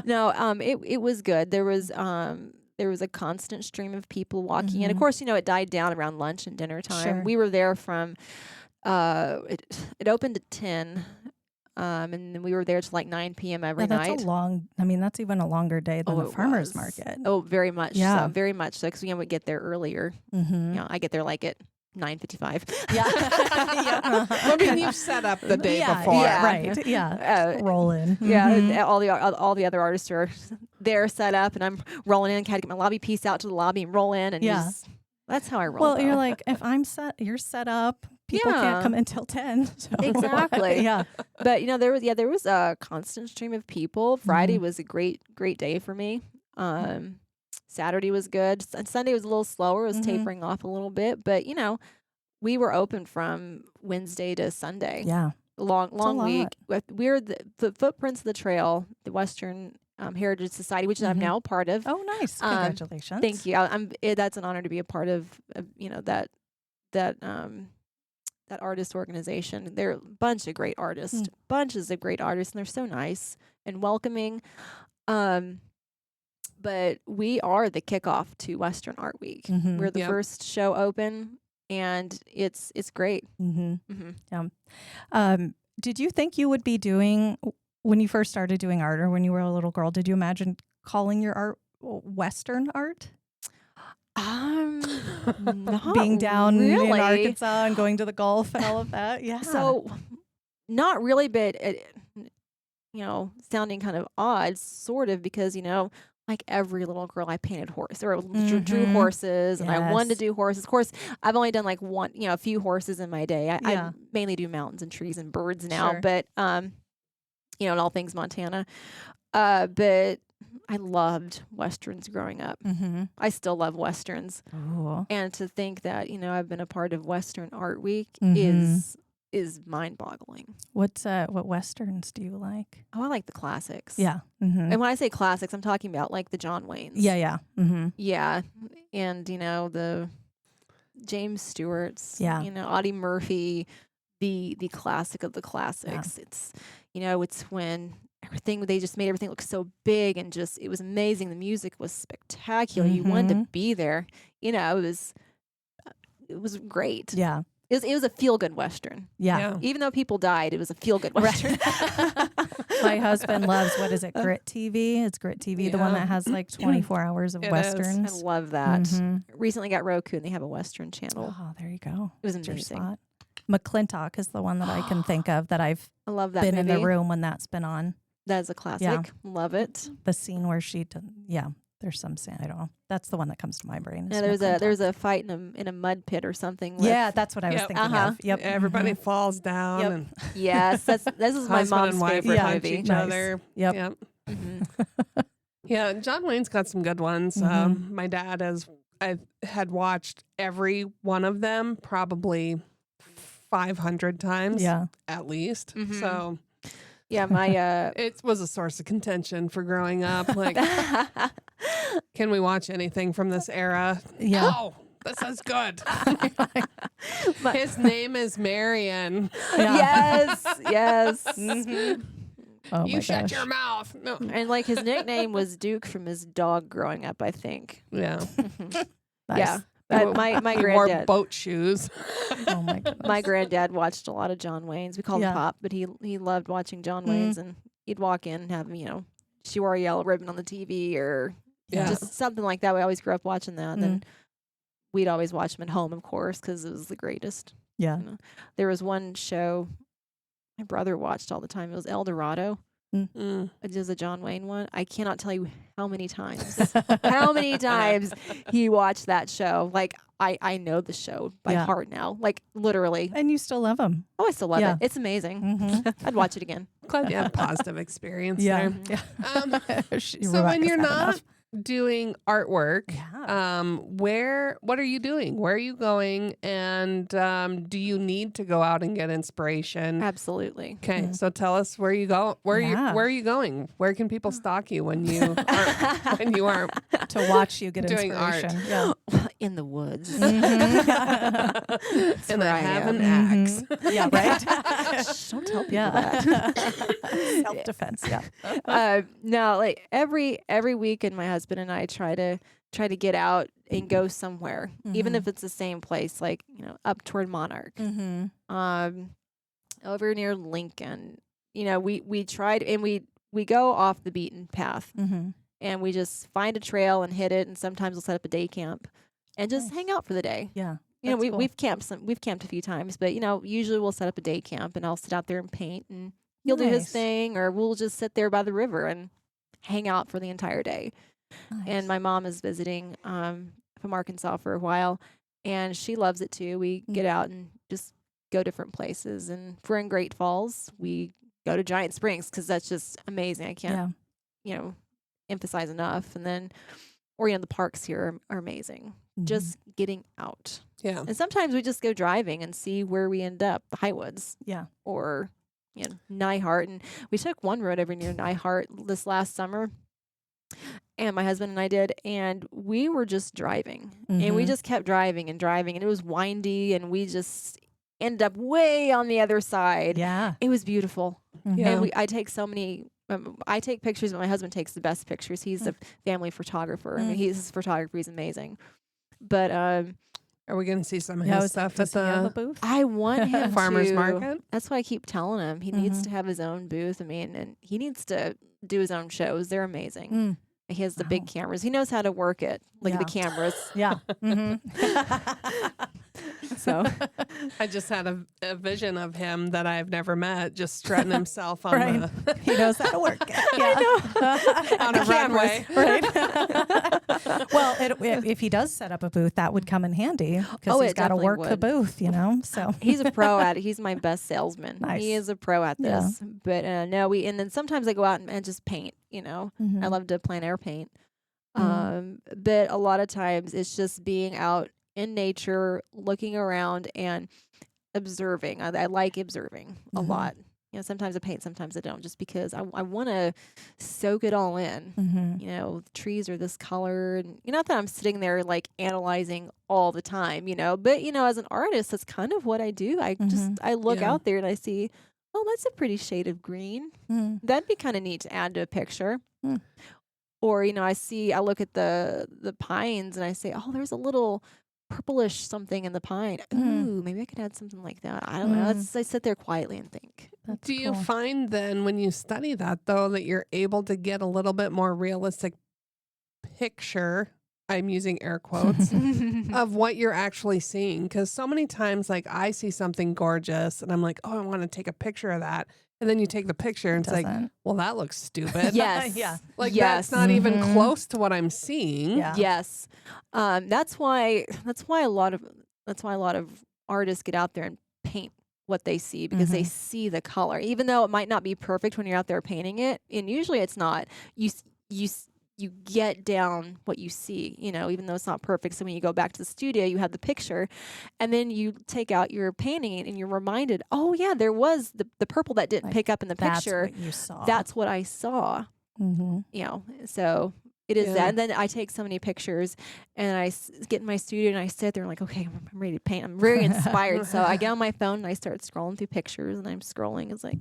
No, it was good. There was a constant stream of people walking in. Of Mhm. course, you know, it died down around lunch and dinner time. Sure. We were there from it opened at 10. And then we were there till like 9 p.m. every Yeah, that's night. a long, I mean, that's even a longer day than Oh, the it farmer's was. market. Oh, very much Yeah. so. Very much so. Because we would get there earlier. Mm-hmm. You know, I get there like at 9:55. Yeah. Well, I mean, you've set up the day yeah, before. Yeah, right. Yeah. Roll in. Yeah, Mhm. and all the other artists are there set up, and I'm rolling in. Had to get my lobby piece out to the lobby and roll in, and Yeah. that's how I roll. Well, though. you're like, if I'm set, you're set up. People Yeah. can't come until 10. So. Exactly. Yeah. But you know, there was a constant stream of people. Friday Mhm. was a great day for me. Saturday was good. And Sunday was a little slower. It was Mhm. tapering off a little bit, but you know, we were open from Wednesday to Sunday. Yeah. Long lot. week. We're the Footprints of the Trail, the Western Heritage Society, which I'm Mhm. now a part of. Oh, nice. Congratulations. Thank you. That's an honor to be a part of you know, that artist organization. They're a bunch of great artists, bunches of great artists, and they're so nice and welcoming. But we are the kickoff to Western Art Week. Mhm. We're the Yep. first show open, and it's great. Mm-hmm. Mm-hmm. Did you think you would be doing, when you first started doing art or when you were a little girl, did you imagine calling your art Western art? Not Being down really. in Arkansas and going to the Gulf and all of that? Yeah. So, not really, but you know, sounding kind of odd, sort of, because you know, like every little girl, I painted horse or drew Mhm. horses, and I wanted to Yes. do horses. Of course, I've only done like one, you know, a few horses in my day. Yeah. I mainly do mountains and trees and birds now, Sure. but you know, and all things Montana. But I loved Westerns growing up. Mm-hmm. I still love Westerns. Oh. And to think that, you know, I've been a part of Western Art Week Mhm. is mind-boggling. What Westerns do you like? Oh, I like the classics. Yeah. Mm-hmm. And when I say classics, I'm talking about like the John Waynes. Yeah. Yeah. Mm-hmm. Yeah. And, you know, the James Stewart's, Yeah. you know, Audie Murphy, the classic of the classics. It's, you know, it's when they just made everything look so big and just, it was amazing. The music was spectacular. You wanted to be there. You know, it was great. Yeah. It was a feel-good Western. Yeah. Even though people died, it was a feel-good Western. My husband loves, what is it, Grit TV? It's Grit TV, the one Yeah. that has like 24 hours of It is. Westerns. I love that. Mhm. Recently got Roku and they have a Western channel. Oh, there you go. It was It's your amazing. spot. McClintock is the one that I can think of that I've I love that been movie. in the room when that's been on. That is a classic. Love it. The scene where there's some scene, I don't know. That's the one that comes to my brain. is Yeah, there's McClintock. a fight in a mud pit or something. With, Yeah, that's what I was Yep. thinking Uh-huh. of. Yep. Everybody Mhm. falls down Yep. and Yes, this is my husband mom's and wife favorite punch movie. each Nice. other. Yep. Yep. Mhm. Yeah, John Wayne's got some good ones. Mhm. My dad I had watched every one of them probably 500 times Yeah. at least. Mhm. So Yeah, my it was a source of contention for growing up. Like, can we watch anything from this era? Yeah. No, this is good. His name is Marion. Yeah. yes. Oh You my shut gosh. your mouth. No. And like his nickname was Duke from his dog growing up, I think. Yeah. Nice. Yeah. But my He wore granddad boat shoes. Oh my goodness. my granddad watched a lot of John Wayne's. We called Yeah. him Pop, but he loved watching John Wayne's, and he'd walk in and have him, you know, she wore a yellow ribbon on the TV or just something like that. We always grew up watching that. And then we'd always watch them at home, of course, because it was the greatest. Yeah. You know? There was one show my brother watched all the time. It was El Dorado. It was a John Wayne one. I cannot tell you how many times he watched that show. Like, I know the show by heart now. Like, literally. And you still love him. Oh, I still love it. It's amazing. I'd watch it again. Glad you had a positive experience there. So when you're not doing artwork, what are you doing? Where are you going? And do you need to go out and get inspiration? Absolutely. Okay, so tell us where you go. Where are you going? Where can people stalk you when you aren't to watch you get doing inspiration? Art? In the woods. And I have an axe. Yeah, right. Don't tell people that. Self-defense. Yeah. No, like every weekend, my husband and I try to get out and go somewhere, even if it's the same place, like, you know, up toward Monarch, over near Lincoln. You know, we tried, and we go off the beaten path, and we just find a trail and hit it, and sometimes we'll set up a day camp and just hang out for the day. Yeah. You know, we've camped a few times, but, you know, usually we'll set up a day camp and I'll sit out there and paint, and he'll do his thing, or we'll just sit there by the river and hang out for the entire day. Nice. And my mom is visiting from Arkansas for a while, and she loves it too. We get out and just go different places. And if we're in Great Falls, we go to Giant Springs because that's just amazing. I can't, you know, emphasize enough. And then, or, you know, the parks here are amazing. Just getting out. Yeah. And sometimes we just go driving and see where we end up, the Highwoods. Yeah. Or, you know, Nyhart. And we took one road over near Nyhart this last summer. And my husband and I did, and we were just driving. And we just kept driving, and it was windy, and we just ended up way on the other side. Yeah. It was beautiful. Yeah. And I take so many, I take pictures, but my husband takes the best pictures. He's a family photographer. I mean, his photography is amazing. But are we going to see some of his stuff at the booth? I want him farmer's market? That's why I keep telling him he needs to have his own booth. I mean, and he needs to do his own shows. They're amazing. He has the big cameras. He knows how to work it, like the cameras. Yeah. So I just had a vision of him that I've never met, just strutting himself on the He knows how to work it. I know. on a runway. Right. Well, if he does set up a booth, that would come in handy because he's got to work the booth, you know. So he's a pro at it. He's my best salesman. Nice. He is a pro at this. But no, and then sometimes I go out and just paint. You know, I love to plein air paint. But a lot of times it's just being out in nature, looking around and observing. I like observing a lot. You know, sometimes I paint, sometimes I don't, just because I want to soak it all in. You know, the trees are this color, and not that I'm sitting there like analyzing all the time, you know, but you know, as an artist, that's kind of what I do. I look out there and I see, oh, that's a pretty shade of green. That'd be kind of neat to add to a picture. Or, you know, I look at the pines and I say, oh, there's a little purplish something in the pine. Ooh, maybe I could add something like that. I don't know. I sit there quietly and think. Do you find then when you study that, though, that you're able to get a little bit more realistic picture, I'm using air quotes, of what you're actually seeing? Because so many times, like, I see something gorgeous and I'm like, oh, I want to take a picture of that. And then you take the picture and it's like, well, that looks stupid. Yes. Yeah. Like, that's not even close to what I'm seeing. Yeah. Yes. That's why a lot of artists get out there and paint what they see, because they see the color, even though it might not be perfect when you're out there painting it. And usually it's not. You get down what you see, you know, even though it's not perfect. So when you go back to the studio, you have the picture, and then you take out your painting and you're reminded, oh yeah, there was the purple that didn't pick up in the picture. That's what you saw. That's what I saw. You know, so it is that. And then I take so many pictures and I get in my studio and I sit there and like, okay, I'm ready to paint. I'm very inspired. So I get on my phone and I start scrolling through pictures, and I'm scrolling. It's like,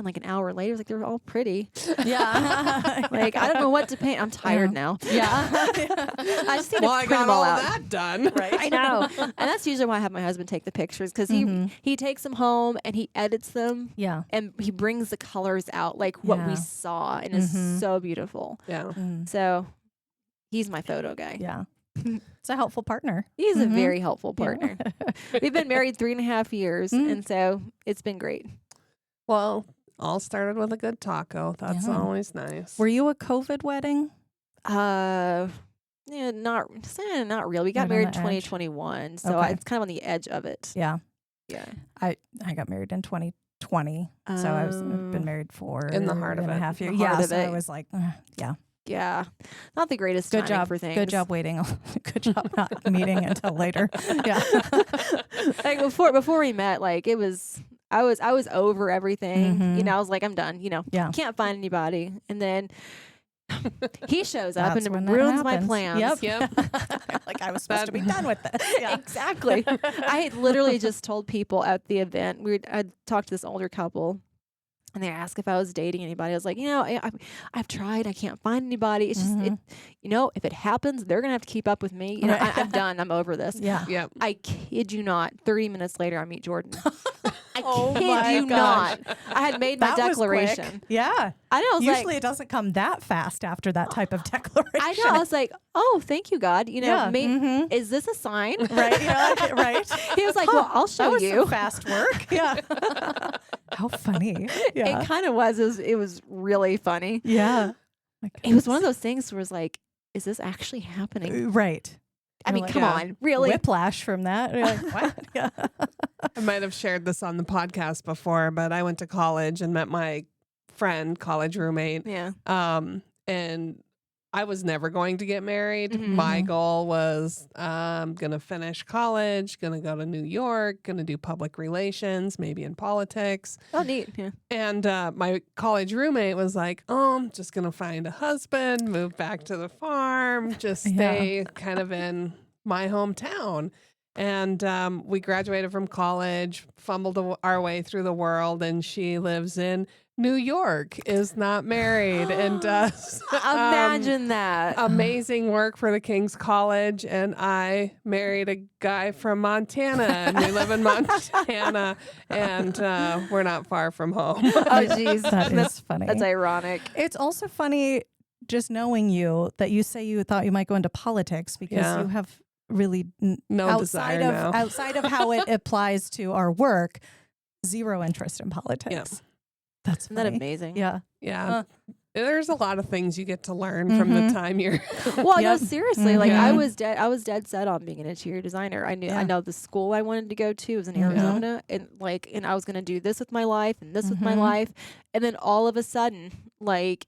And like an hour later, it was like, they're all pretty. Yeah. Like, I don't know what to paint. I'm tired now. Yeah. I just need Well, to I print got them all all out. that done. Right. I know. And that's usually why I have my husband take the pictures, because he takes them home and he edits them. Yeah. And he brings the colors out like what we Yeah. saw, and it's so beautiful. Yeah. So he's my photo guy. Yeah. It's a helpful partner. He's a very helpful Yeah. partner. We've been married 3.5 years, and so it's been great. Well, all started with a good taco. That's Yeah. always nice. Were you a COVID wedding? Yeah, not real. We got Right on married in the edge. 2021, so Okay. it's kind of on the edge of it. Yeah. Yeah. I got married in 2020. So I've been married for In the heart of and a it. half years. The heart Yeah. of So it. I was like, yeah. Yeah, not the greatest Good timing job for things. Good job waiting. Good job not meeting until later. Yeah. Like before we met, like it was, I was over everything. You know, I was like, I'm done. You know, Yeah. can't find anybody, and then he shows up That's when and that ruins my happens. plans. Yep. Like I was supposed to be done with this. Yeah. Exactly. I had literally just told people at the event. I'd talked to this older couple, and they asked if I was dating anybody. I was like, you know, I've tried. I can't find anybody. It's just, you know, if it happens, they're gonna have to keep up with me. You know, Right. I'm done. I'm over this. Yeah. Yep. I kid you not. 30 minutes later, I meet Jordan. I Oh kid my you gosh. not. I had made my That was quick. declaration. Yeah. I know. I was Usually like, it doesn't come that fast after that type of declaration. I know. I was like, oh, thank you, God. You know, Yeah. is this a sign? Right. Yeah. Right. He was like, well, I'll That show was you. some fast work. Yeah. How funny. Yeah. It kind of was. It was really funny. Yeah. It was one of those things where it's like, is this actually happening? Right. I You're mean, like, come yeah. on, really? Whiplash from that. You're like, what? Yeah. I might have shared this on the podcast before, but I went to college and met my friend, college roommate. Yeah. And I was never going to get married. Mhm. My goal was going to finish college, going to go to New York, going to do public relations, maybe in politics. Oh, neat. Yeah. And my college roommate was like, oh, I'm just going to find a husband, move back to the farm, just stay kind of in my hometown. And we graduated from college, fumbled our way through the world, and she lives in New York, is not married, and does Imagine that. amazing work for the King's College. And I married a guy from Montana, and we live in Montana, and we're not far from home. Oh, geez. That is funny. That's ironic. It's also funny just knowing you that you say you thought you might go into politics because Yeah. you have really No outside desire of now. outside of how it applies to our work, zero interest in politics. Yep. That's Isn't that funny. amazing? Yeah. Yeah. There's a lot of things you get to learn from the time you're. Well, no, Yep. seriously. Like Yeah. I was dead set on being an interior designer. I Yeah. know the school I wanted to go to was in Arizona, and I was going to do this with my life and this with my life, and then all of a sudden, like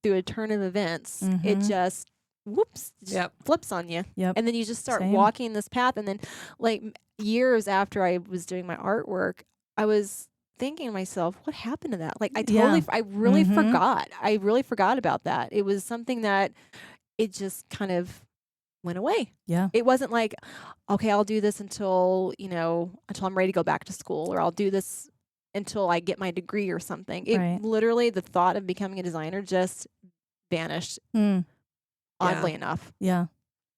through a turn of events, it just Yep. flips on you. Yep. And then you just start Same. walking this path, and then like years after I was doing my artwork, I was thinking to myself, what happened to that? Like I really forgot. I really forgot about that. It was something that it just kind of went away. Yeah. It wasn't like, okay, I'll do this until I'm ready to go back to school, or I'll do this until I get my degree or something. It Right. literally, the thought of becoming a designer just vanished, oddly enough. Yeah.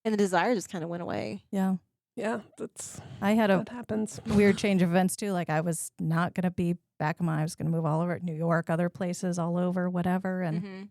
And the desire just kind of went away. Yeah. Yeah. That's I had a what happens. weird change of events too. Like I was not going to be back in I was going to move all over New York, other places all over, whatever. And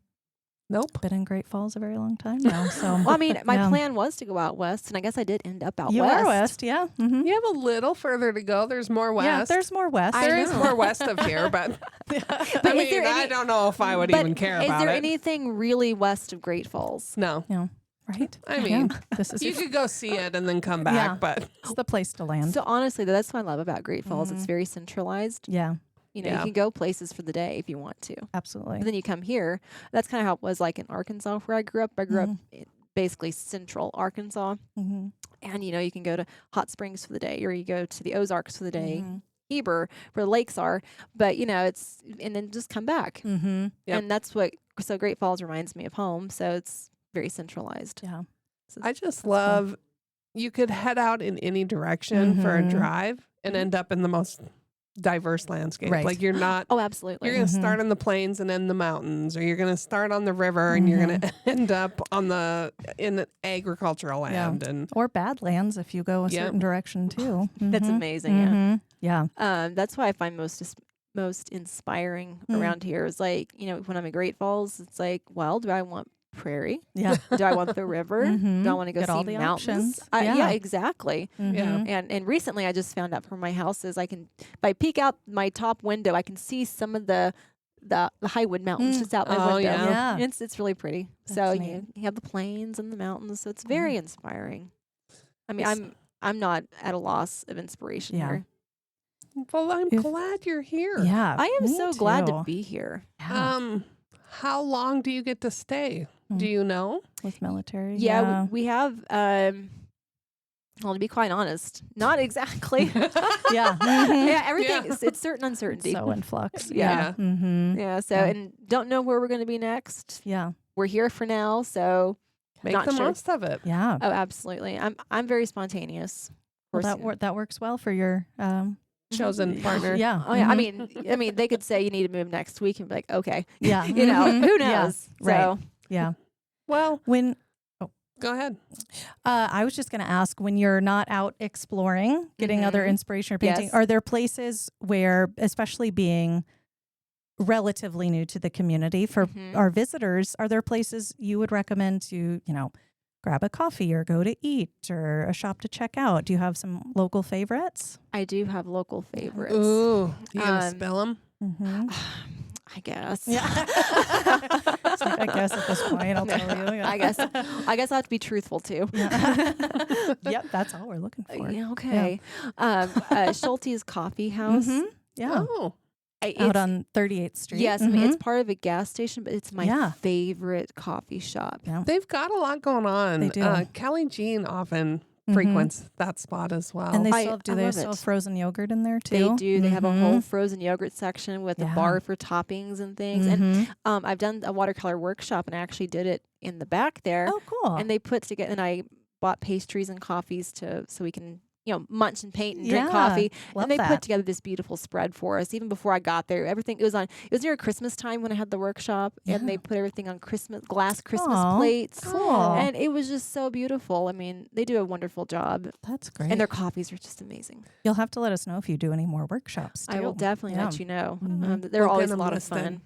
Nope. been in Great Falls a very long time now. So Well, I mean, my Yeah. plan was to go out west, and I guess I did end up out you west. are west. Yeah. Mm-hmm. You have a little further to go. There's more west. Yeah. There's more west. I There is know. more west of here, but But I is mean, there I any- don't know if I would But even care is about there it. anything really west of Great Falls? No. Yeah. Right. I mean, this is You could go see it and then come back, Yeah. but it's the place to land. So honestly, that's what I love about Great Falls. It's very centralized. Yeah. You know, Yeah. you can go places for the day if you want to. Absolutely. But then you come here. That's kind of how it was like in Arkansas where I grew up. I grew up in basically central Arkansas. Mm-hmm. And, you can go to Hot Springs for the day, or you go to the Ozarks for the day, Mm-hmm. Heber, where the lakes are. But, and then just come back. Mm-hmm. Yep. And that's so Great Falls reminds me of home. So it's very centralized. Yeah. So I just love you could head out in any direction for a Mhm. drive and end up in the most diverse landscape. Right. Like you're not. Oh, absolutely. You're going to start on the plains and end the mountains, or you're going to start on the river and you're going to end up in the agricultural land. And Or Badlands if you go a Yep. certain direction too. That's amazing. Yeah. That's why I find most inspiring around here is like, when I'm in Great Falls, it's like, well, do I want prairie? Yeah. Do I want the river? Do I want to go Get see all the mountains? options. Yeah, exactly. yeah. And recently I just found out from my houses, if I peek out my top window, I can see some of the Highwood Mountains just out my Oh, window. yeah. It's really pretty. That's So neat. you have the plains and the mountains, so it's very inspiring. I mean, I'm not at a loss of inspiration Yeah. here. Well, I'm glad you're here. Yeah. I am me so glad to too. be here. Yeah. How long do you get to stay? Do you know? With military. Yeah, we have. Well, to be quite honest, not exactly. Yeah. Yeah, everything. It's certain uncertainty. So in flux. Yeah. Mm-hmm. Yeah. So, Yeah. and don't know where we're going to be next. Yeah. We're here for now, so Make not the sure. most of it. Yeah. Oh, absolutely. I'm very spontaneous. Well, person. that works well for your Chosen partner. Yeah. Oh yeah. Mhm. I mean, they could say you need to move next week and be like, okay, Yeah. you know, Mhm. who Yeah. knows? Right. So Yeah. Well, When go ahead. I was just going to ask, when you're not out exploring, getting other inspiration or painting, Yes. are there places where, especially being relatively new to the community for our visitors, are there places you would recommend to, grab a coffee or go to eat or a shop to check out? Do you have some local favorites? I do have local favorites. Ooh, you gonna Um, spill them? Mm-hmm. I guess. Yeah. It's like, I guess at this point, I'll tell you. Yeah. I guess I have to be truthful too. Yeah. Yep, that's all we're looking for. Yeah, okay. Schulte's Coffee House. Mhm. Yeah. Oh, Out on 38th Street. Yes, I mean it's part of a gas station, but it's my Yeah. favorite coffee shop. Yeah. they've got a lot going on. They do. Kelly Jean often frequents that spot as well. And they I- still have, do I they love still it. have frozen yogurt in there too? They do. They have a whole Mhm. frozen yogurt section with a Yeah. bar for toppings and things. Mhm. And I've done a watercolor workshop, and I actually did it in the back there. Oh, cool. And they put together, and I bought pastries and coffees so we can munch and paint and drink Yeah, coffee. love And they that. put together this beautiful spread for us. Even before I got there, everything it was near Christmas time when I had the workshop, and they put everything on glass Christmas Aw, plates. cool. And it was just so beautiful. I mean, they do a wonderful job, That's great. and their coffees are just amazing. You'll have to let us know if you do any more workshops too. I will definitely Yeah. let you know. Mhm. They're We'll always get a 'em lot of listed. fun.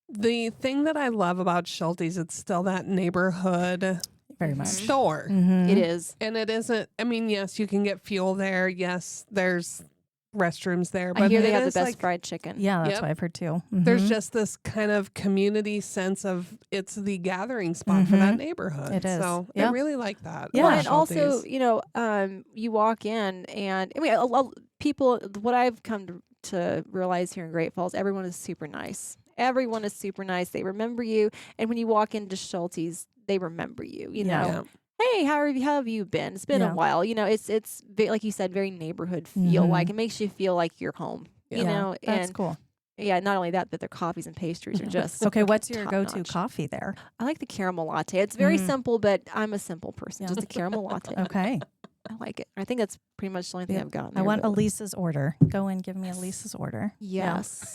The thing that I love about Schulte's, it's still that neighborhood Very much. store. Mhm. It is. And it isn't, I mean, yes, you can get fuel there. Yes, there's restrooms there. But I hear they it have the is best like, fried chicken. Yeah, that's Yep. what I've heard too. There's Mhm. just this kind of community sense of it's the gathering spot for that neighborhood. It is. So Yeah. I really like that. Yeah. Well, about and also, Schulte's. you walk in, and I mean, people. What I've come to realize here in Great Falls, everyone is super nice. Everyone is super nice. They remember you, and when you walk into Schulte's, they remember you. You know, Yeah. hey, how have you been? It's been Yeah. a while. It's like you said, very neighborhood feel. Like it makes you feel like you're home. Yeah. You know, That's and cool. yeah, not only that, but their coffees and pastries are just Okay, what's your top go-to notch. coffee there? I like the caramel latte. It's very simple, but I'm a simple person. Yeah. Just a caramel latte. Okay. I like it. I think that's pretty much the only thing Yeah. I've gotten. I there, want but- Elise's order. Go in, give me Elise's order. Yeah. Yes.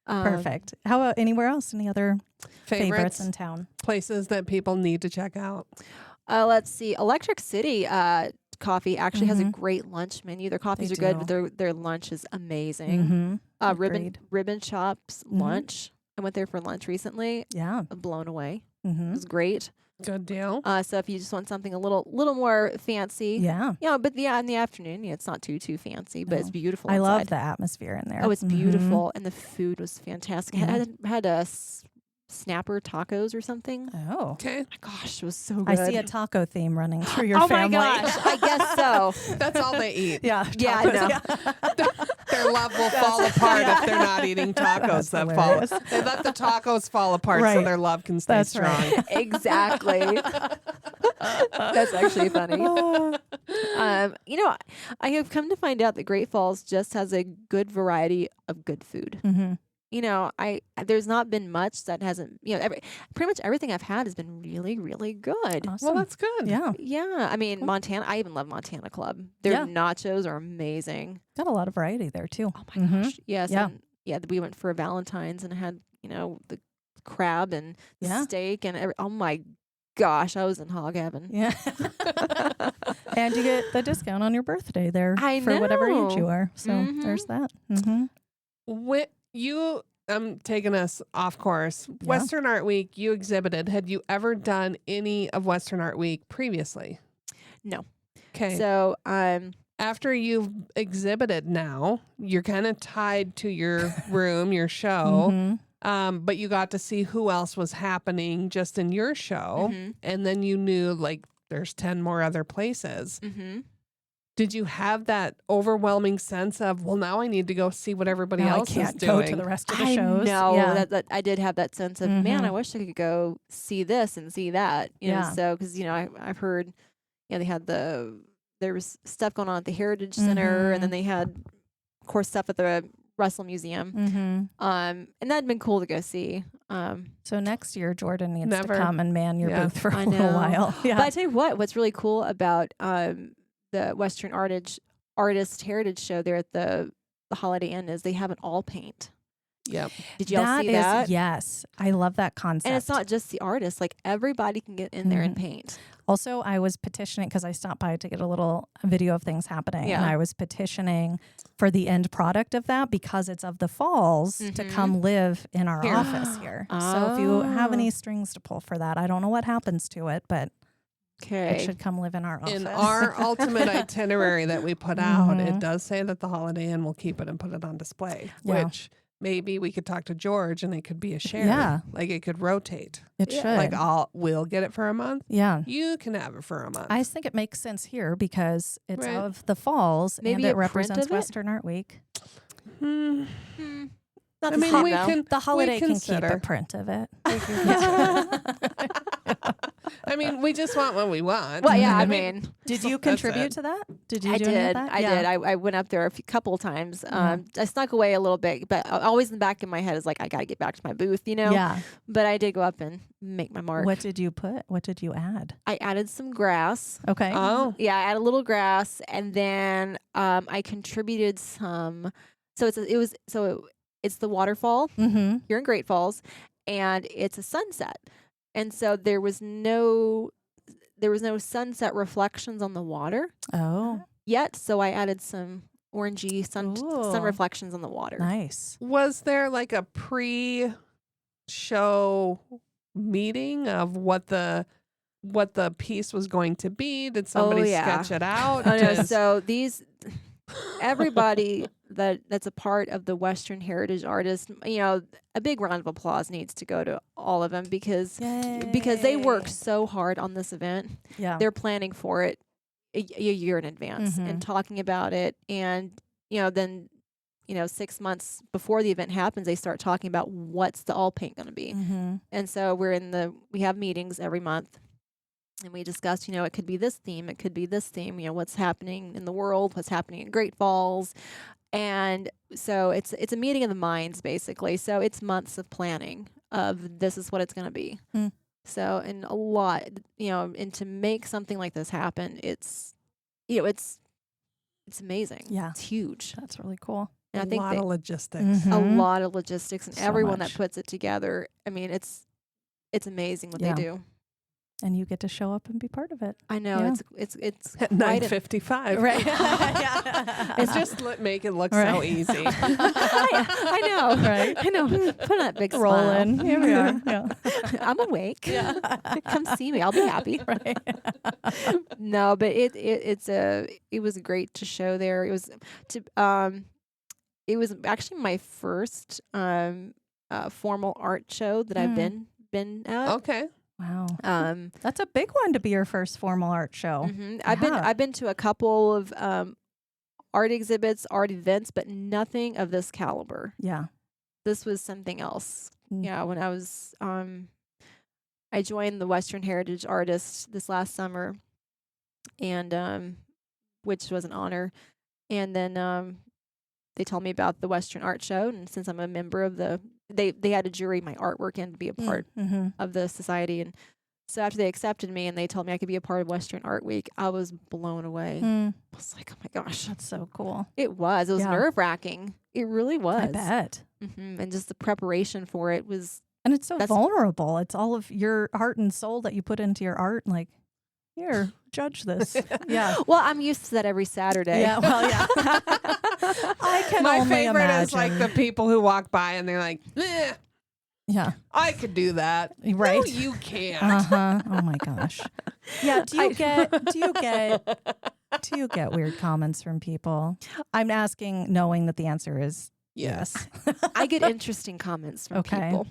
Um, Perfect. How about anywhere else? Any other favorites Favorites, in town? places that people need to check out. Let's see. Electric City Coffee actually has a great lunch menu. Their coffees They are good, do. but their lunch is amazing. Agreed. Ribbon Shop's lunch. I went there for lunch recently. Yeah. I'm blown away. It Mm-hmm. was great. Good deal. So if you just want something a little more fancy, Yeah. but in the afternoon, it's not too fancy, but it's No. beautiful. I love inside. the atmosphere in there. Oh, it's Mhm. beautiful, and the food was fantastic. I Yeah. had a snapper tacos or something. Oh. Okay. My gosh, it was so good. I see a taco theme running through your oh family. my gosh, I guess so. That's all they eat. Yeah. Yeah, I tacos, know. Their love will fall apart if they're not eating tacos. That's That hilarious. fall. They let the tacos fall apart so Right. their love can stay That's strong. right. Exactly. That's actually funny. I have come to find out that Great Falls just has a good variety of good food. Mm-hmm. there's not been much that hasn't, pretty much everything I've had has been really, really good. Awesome. Well, that's good. Yeah. Yeah. I mean, Cool. Montana, I even love Montana Club. Their Yeah. nachos are amazing. Got a lot of variety there too. Oh my gosh. Yes. Yeah. And we went for Valentine's and I had, the crab and Yeah. steak and oh my gosh, I was in hog heaven. Yeah. And you get the discount on your birthday there I for whatever age know. you are. So Mhm. there's that. Mm-hmm. I'm taking us off course. Yeah. Western Art Week, you exhibited. Had you ever done any of Western Art Week previously? No. Okay. So, After you've exhibited now, you're kind of tied to your room, your show. Mm-hmm. But you got to see who else was happening just in your show. mhm, And then you knew like there's 10 more other places. mhm. Did you have that overwhelming sense of, well, now I need to go see what everybody Now else I can't is go doing? to the rest of the I shows. know Yeah. that I did have that sense of, man, I Mhm. wish I could go see this and see that. Yeah. So because I've heard, they had there was stuff going on at the Heritage Center, and then Mhm. they had, of course, stuff at the Russell Museum. Mm-hmm. And that'd been cool to go see. So next year, Jordan needs Never. to come and man your Yeah. booth for I a little know. while. Yeah. But I tell you what's really cool about the Western Artist Heritage Show there at the Holiday Inn is they have an all paint. Yep. Did y'all see that? Yes. I love that concept. And it's not just the artists; like everybody can get in there and Mhm. paint. Also, I was petitioning because I stopped by to get a little video of things happening. Yeah. And I was petitioning for the end product of that because it's of the falls to Mhm. come live in our Here. office here. So if you have any strings to pull for that, I don't know what happens to it, but it Okay. should come live in our office. In our ultimate itinerary that we put out, Mhm. it does say that the Holiday Inn will keep it and put it on display, Yeah. which maybe we could talk to George and it could be a share. Yeah. Like it could rotate. It Yeah. should. Like we'll get it for a month. Yeah. You can have it for a month. I think it makes sense here because it's Right. of the falls Maybe and a it print represents of it? Western Art Week. Hmm. Not I the mean, same, we though. can. The holiday can keep consider. a print of it. I mean, we just want what we want. Well, yeah. Mhm. I mean, Did you That's contribute it. to that? Did you I do any of did. that? I Yeah. did. I went up there couple of times. Yeah. I snuck away a little bit, but always in the back of my head is like, I got to get back to my booth, Yeah. But I did go up and make my mark. What did you put? What did you add? I added some grass. Okay. Oh, Yeah, I added a little grass, and then I contributed some. So it's the waterfall Mm-hmm. here in Great Falls, and it's a sunset, and so there was no sunset reflections on the water Oh, yet. So I added some orangey sun Ooh. reflections on the water. nice. was there like a pre-show meeting of what the piece was going to be? Did somebody yeah. sketch it out? Oh, no, Does- so everybody that's a part of the Western Heritage Artists, a big round of applause needs to go to all of them because they worked so hard on this event. Yeah. They're planning for it a year in advance and talking about it, and then 6 months before the event happens, they start talking about what's the all paint going to be. Mm-hmm. And so we have meetings every month. And we discussed, it could be this theme, it could be this theme, what's happening in the world, what's happening in Great Falls. And so it's a meeting of the minds, basically. So it's months of planning of this is what it's going to be. Hmm. So, and a lot, and to make something like this happen, it's amazing. Yeah. It's huge. That's really cool. And a I think lot of logistics. Mhm. a lot of logistics and So everyone much. that puts it together. I mean, it's amazing what Yeah. they do. And you get to show up and be part of it. I know Yeah. it's At quite a- 9:55. Right. It's just make it look so Right. easy. I know. Right. I know. Put on that big Rolling. smile. Here we are. Yeah. I'm awake. Yeah. Come see me. I'll be happy. Right. No, but it was great to show there. It was actually my first formal art show that I've been at. Okay. Wow. Um, That's a big one to be your first formal art show. mhm. Yeah. I've been to a couple of art exhibits, art events, but nothing of this caliber. Yeah. This was something else. Mm. Yeah, when I was I joined the Western Heritage Artists this last summer, and which was an honor. And then they told me about the Western Art Show, and since I'm a member of they had to jury my artwork in to be a part of the society, and so after they accepted me and they told me I could be a part of Western Art Week, I was blown away. I was like, oh my gosh, That's so cool. it was nerve-wracking. It really was. I bet. And just the preparation for it was. And it's so vulnerable. It's all of your heart and soul that you put into your art. Like, here, judge this. Yeah. Well, I'm used to that every Saturday. Yeah. Well, yeah. I can My only favorite imagine. is like the people who walk by and they're like, Yeah. I could do that. Right. No, you can't. Oh my gosh. Yeah. Do you get weird comments from people? I'm asking knowing that the answer is yes. I get interesting comments from people.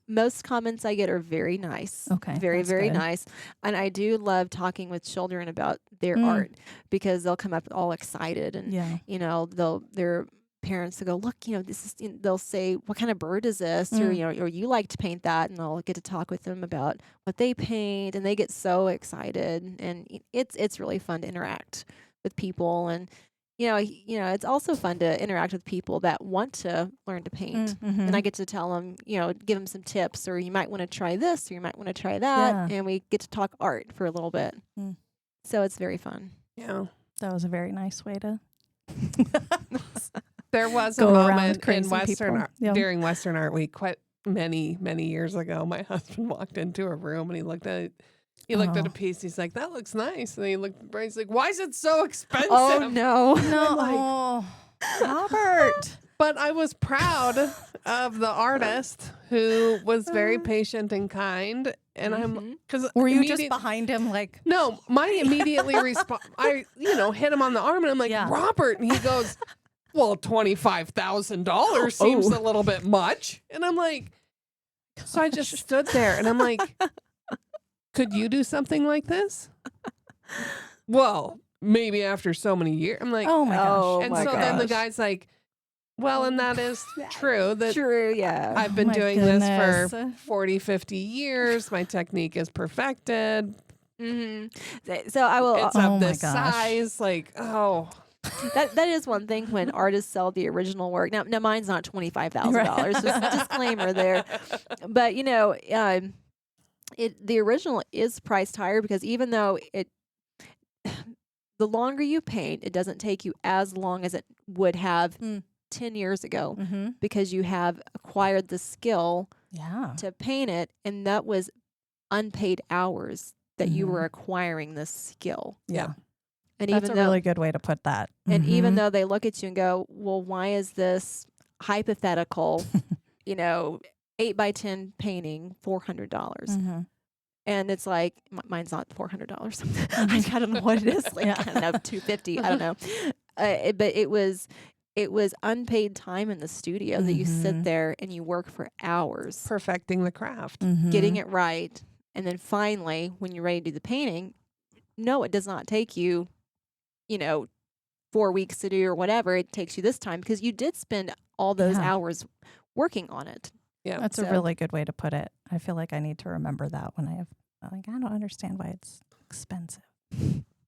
Most comments I get are very nice. Okay. Very, that's very good. nice. And I do love talking with children about their art because they'll come up all excited and, you know, their parents will go, look, you know, this is, they'll say, what kind of bird is this? Or, you know, or you like to paint that. And I'll get to talk with them about what they paint, and they get so excited, and it's really fun to interact with people. And, you know, it's also fun to interact with people that want to learn to paint. And I get to tell them, you know, give them some tips, or you might want to try this, or you might want to try that. And we get to talk art for a little bit. So it's very fun. Yeah. That was a very nice way to There was a go around moment in crazing Western people. Art, Yeah. during Western Art Week, quite many years ago. My husband walked into a room and he looked at it. He looked at a piece. He's like, "That looks nice." And he looked at the he's like, "Why is it so expensive?" Oh no, No, Robert. But I was proud of the artist who was very patient and kind. And I'm because Were you just behind him, like? No, my immediately response. I hit him on the arm and I'm like, "Robert," and he goes, "Well, $25,000 seems a little bit much." And I'm like, so I just stood there and I'm like, "Could you do something like this?" Well, maybe after so many years. I'm like, Oh my gosh. and so then the guy's like, "Well, and that is true. True, yeah. I've been my doing this goodness. for 40, 50 years. My technique is perfected. So I will. It's Oh of my this gosh. size." Like, oh. That is one thing when artists sell the original work. Now mine's not $25,000. Just disclaimer there. But you know, the original is priced higher because even though the longer you paint, it doesn't take you as long as it would have 10 years ago because you have acquired the skill to paint it, and that was unpaid hours that you were acquiring this skill. Yeah. And That's even a though really good way to put that. and even though they look at you and go, well, why is this hypothetical, 8x10 painting $400? And it's like, mine's not $400. I don't know what it is. Like, I don't know, $250. I don't know. But it was unpaid time in the studio that you sit there and you work for hours. Perfecting the craft. Getting it right. And then finally, when you're ready to do the painting, no, it does not take you, 4 weeks to do or whatever. It takes you this time because you did spend all those hours working on it. Yeah. That's a really good way to put it. I feel like I need to remember that when I don't understand why it's expensive.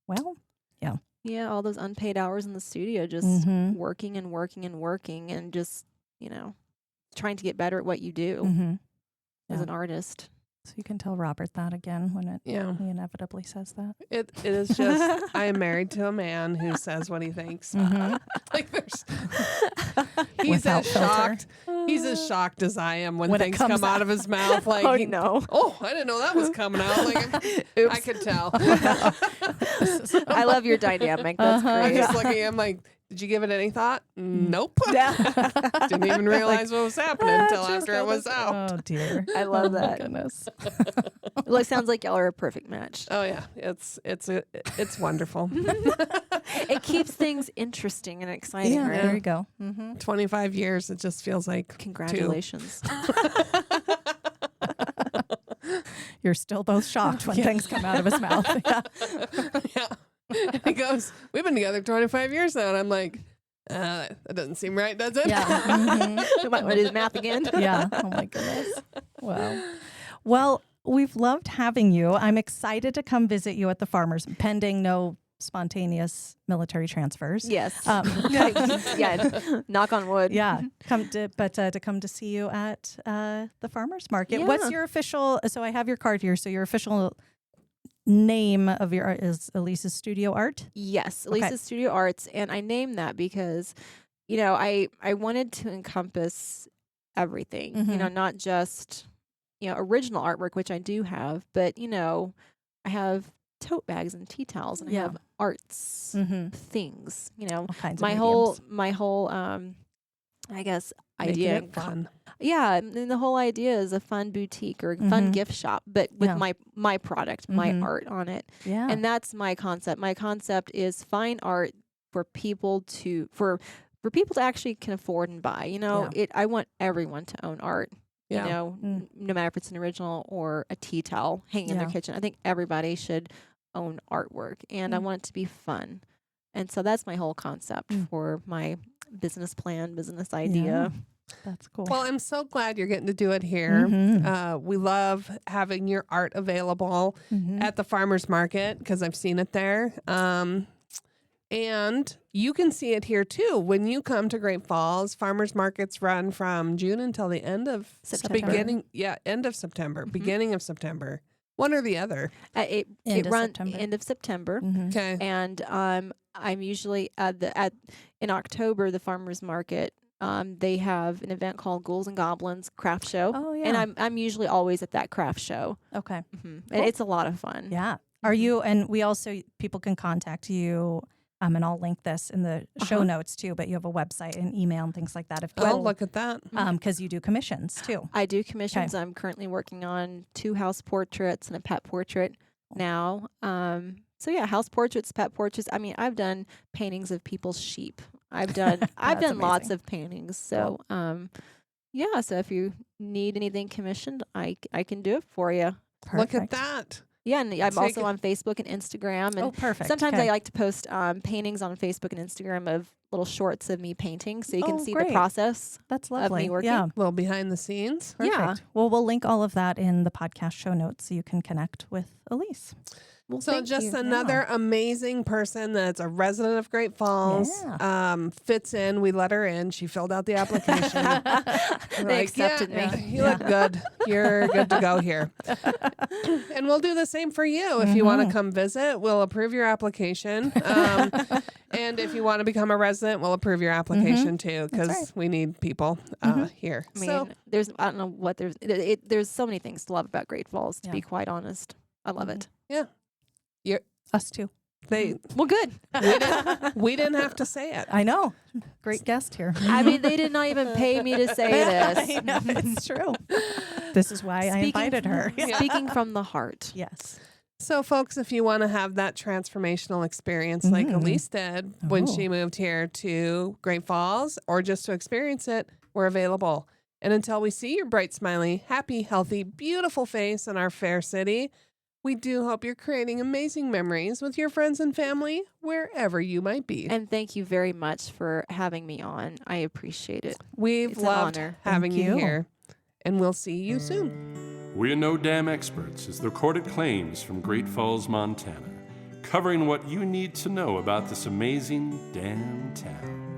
Well, yeah. Yeah, all those unpaid hours in the studio just working and working and working and just, trying to get better at what you do as an artist. So you can tell Robert that again when he Yeah. inevitably says that. It is just, I am married to a man who says what he thinks. Like he's Without as filter. shocked. He's as shocked as I am when When it things comes come out of his mouth. Like, Oh, no. Oh, I didn't know that was coming out. Like, I could tell. I love your dynamic. That's I'm great. just looking at him like, did you give it any thought? Nope. Didn't even realize what was happening until after it was out. Oh dear. I love Oh, that. goodness. Well, it sounds like y'all are a perfect match. Oh yeah, it's wonderful. It keeps things interesting and exciting, Yeah, right? there you go. 25 years, it just feels like Congratulations. You're still both shocked when things come out of his mouth. Yeah. Yeah. And he goes, "We've been together 25 years now," and I'm like, that doesn't seem right, does it? Yeah. You might want to do the math again. Yeah. Oh my goodness. Wow. Well, we've loved having you. I'm excited to come visit you at the farmers, pending no spontaneous military transfers. Yes. Yeah. Knock on wood. Yeah. To come to see you at the farmer's market. Yeah. What's your official? So I have your card here. So your official name of your art is Ellyse's Studio Art. Yes, Okay. Ellyse's Studio Arts, and I named that because, I wanted to encompass everything. Mhm. Not just original artwork, which I do have, but I have tote bags and tea towels, and I Yeah. have arts Mm-hmm. things. All kinds My of whole I guess idea. Making it fun. Yeah, and the whole idea is a fun boutique or fun Mhm. gift shop, but with Yeah. my product, my Mhm. art on it. Yeah. And that's my concept. My concept is fine art for people to actually can afford and buy. I want everyone to own art. Yeah. No matter if it's an original or a tea towel hanging in their Yeah. kitchen. I think everybody should own artwork, and I Mm. want it to be fun. And so that's my whole concept Mm. for my business plan, business idea. That's cool. Well, I'm so glad you're getting to do it here. Mhm. We love having your art available Mhm. at the farmer's market because I've seen it there. And you can see it here too. When you come to Great Falls, farmers markets run from June until the end of September. end of September, Mhm. beginning of September. One or the other. It End of runs September. end of September. Mhm. Okay. And I'm usually in October, the farmers market. They have an event called Ghouls and Goblins Craft Show, Oh yeah. and I'm usually always at that craft show. okay. And Cool. it's a lot of fun. Yeah. Are Mhm. you? And we also people can contact you. And I'll link this in the show Uh-huh. notes too. But you have a website and email and things like that. If Oh, people, look at that. because you do commissions too. I do commissions. I'm currently working on 2 house portraits and a pet portrait now. So yeah, house portraits, pet portraits. I mean, I've done paintings of people's sheep. I've done That's lots amazing. of paintings. So yeah. So if you need anything commissioned, I can do it for you. Look at Perfect. that. Yeah, and I'm Take also it- on Facebook and Instagram. And Oh, perfect. sometimes Okay. I like to post paintings on Facebook and Instagram of little shorts of me painting, so you can Oh, see great. the process. That's me lovely. working. Yeah. A little behind the scenes. Perfect. Yeah. Well, we'll link all of that in the podcast show notes so you can connect with Ellyse. Well, So thank just you. another amazing person that's a resident of Great Falls. Fits in. We let her in. She filled out the application. We're They like, accepted yeah, me. You look good. You're good to go here. And we'll do the same for you. If you want to come visit, we'll approve your application. And if you want to become a resident, we'll approve your application too, because right. we need people here. I mean, So I don't know what there's so many things to love about Great Falls, to Yeah. be quite honest. I love it. Us too. they Well, good. we didn't have to say it. I know. Great guest here. I mean, they did not even pay me to say this. I know, it's true. This is why I invited her. Speaking from the heart. Yes. So, folks, if you want to have that transformational experience like Ellyse did when she moved here to Great Falls, or just to experience it, we're available. And until we see your bright, smiley, happy, healthy, beautiful face in our fair city, we do hope you're creating amazing memories with your friends and family wherever you might be. And thank you very much for having me on. I appreciate it. We've it's an loved honor. having Thank you you. here, and we'll see you soon. We're No Dam Experts is the recorded claims from Great Falls, Montana, covering what you need to know about this amazing damn town.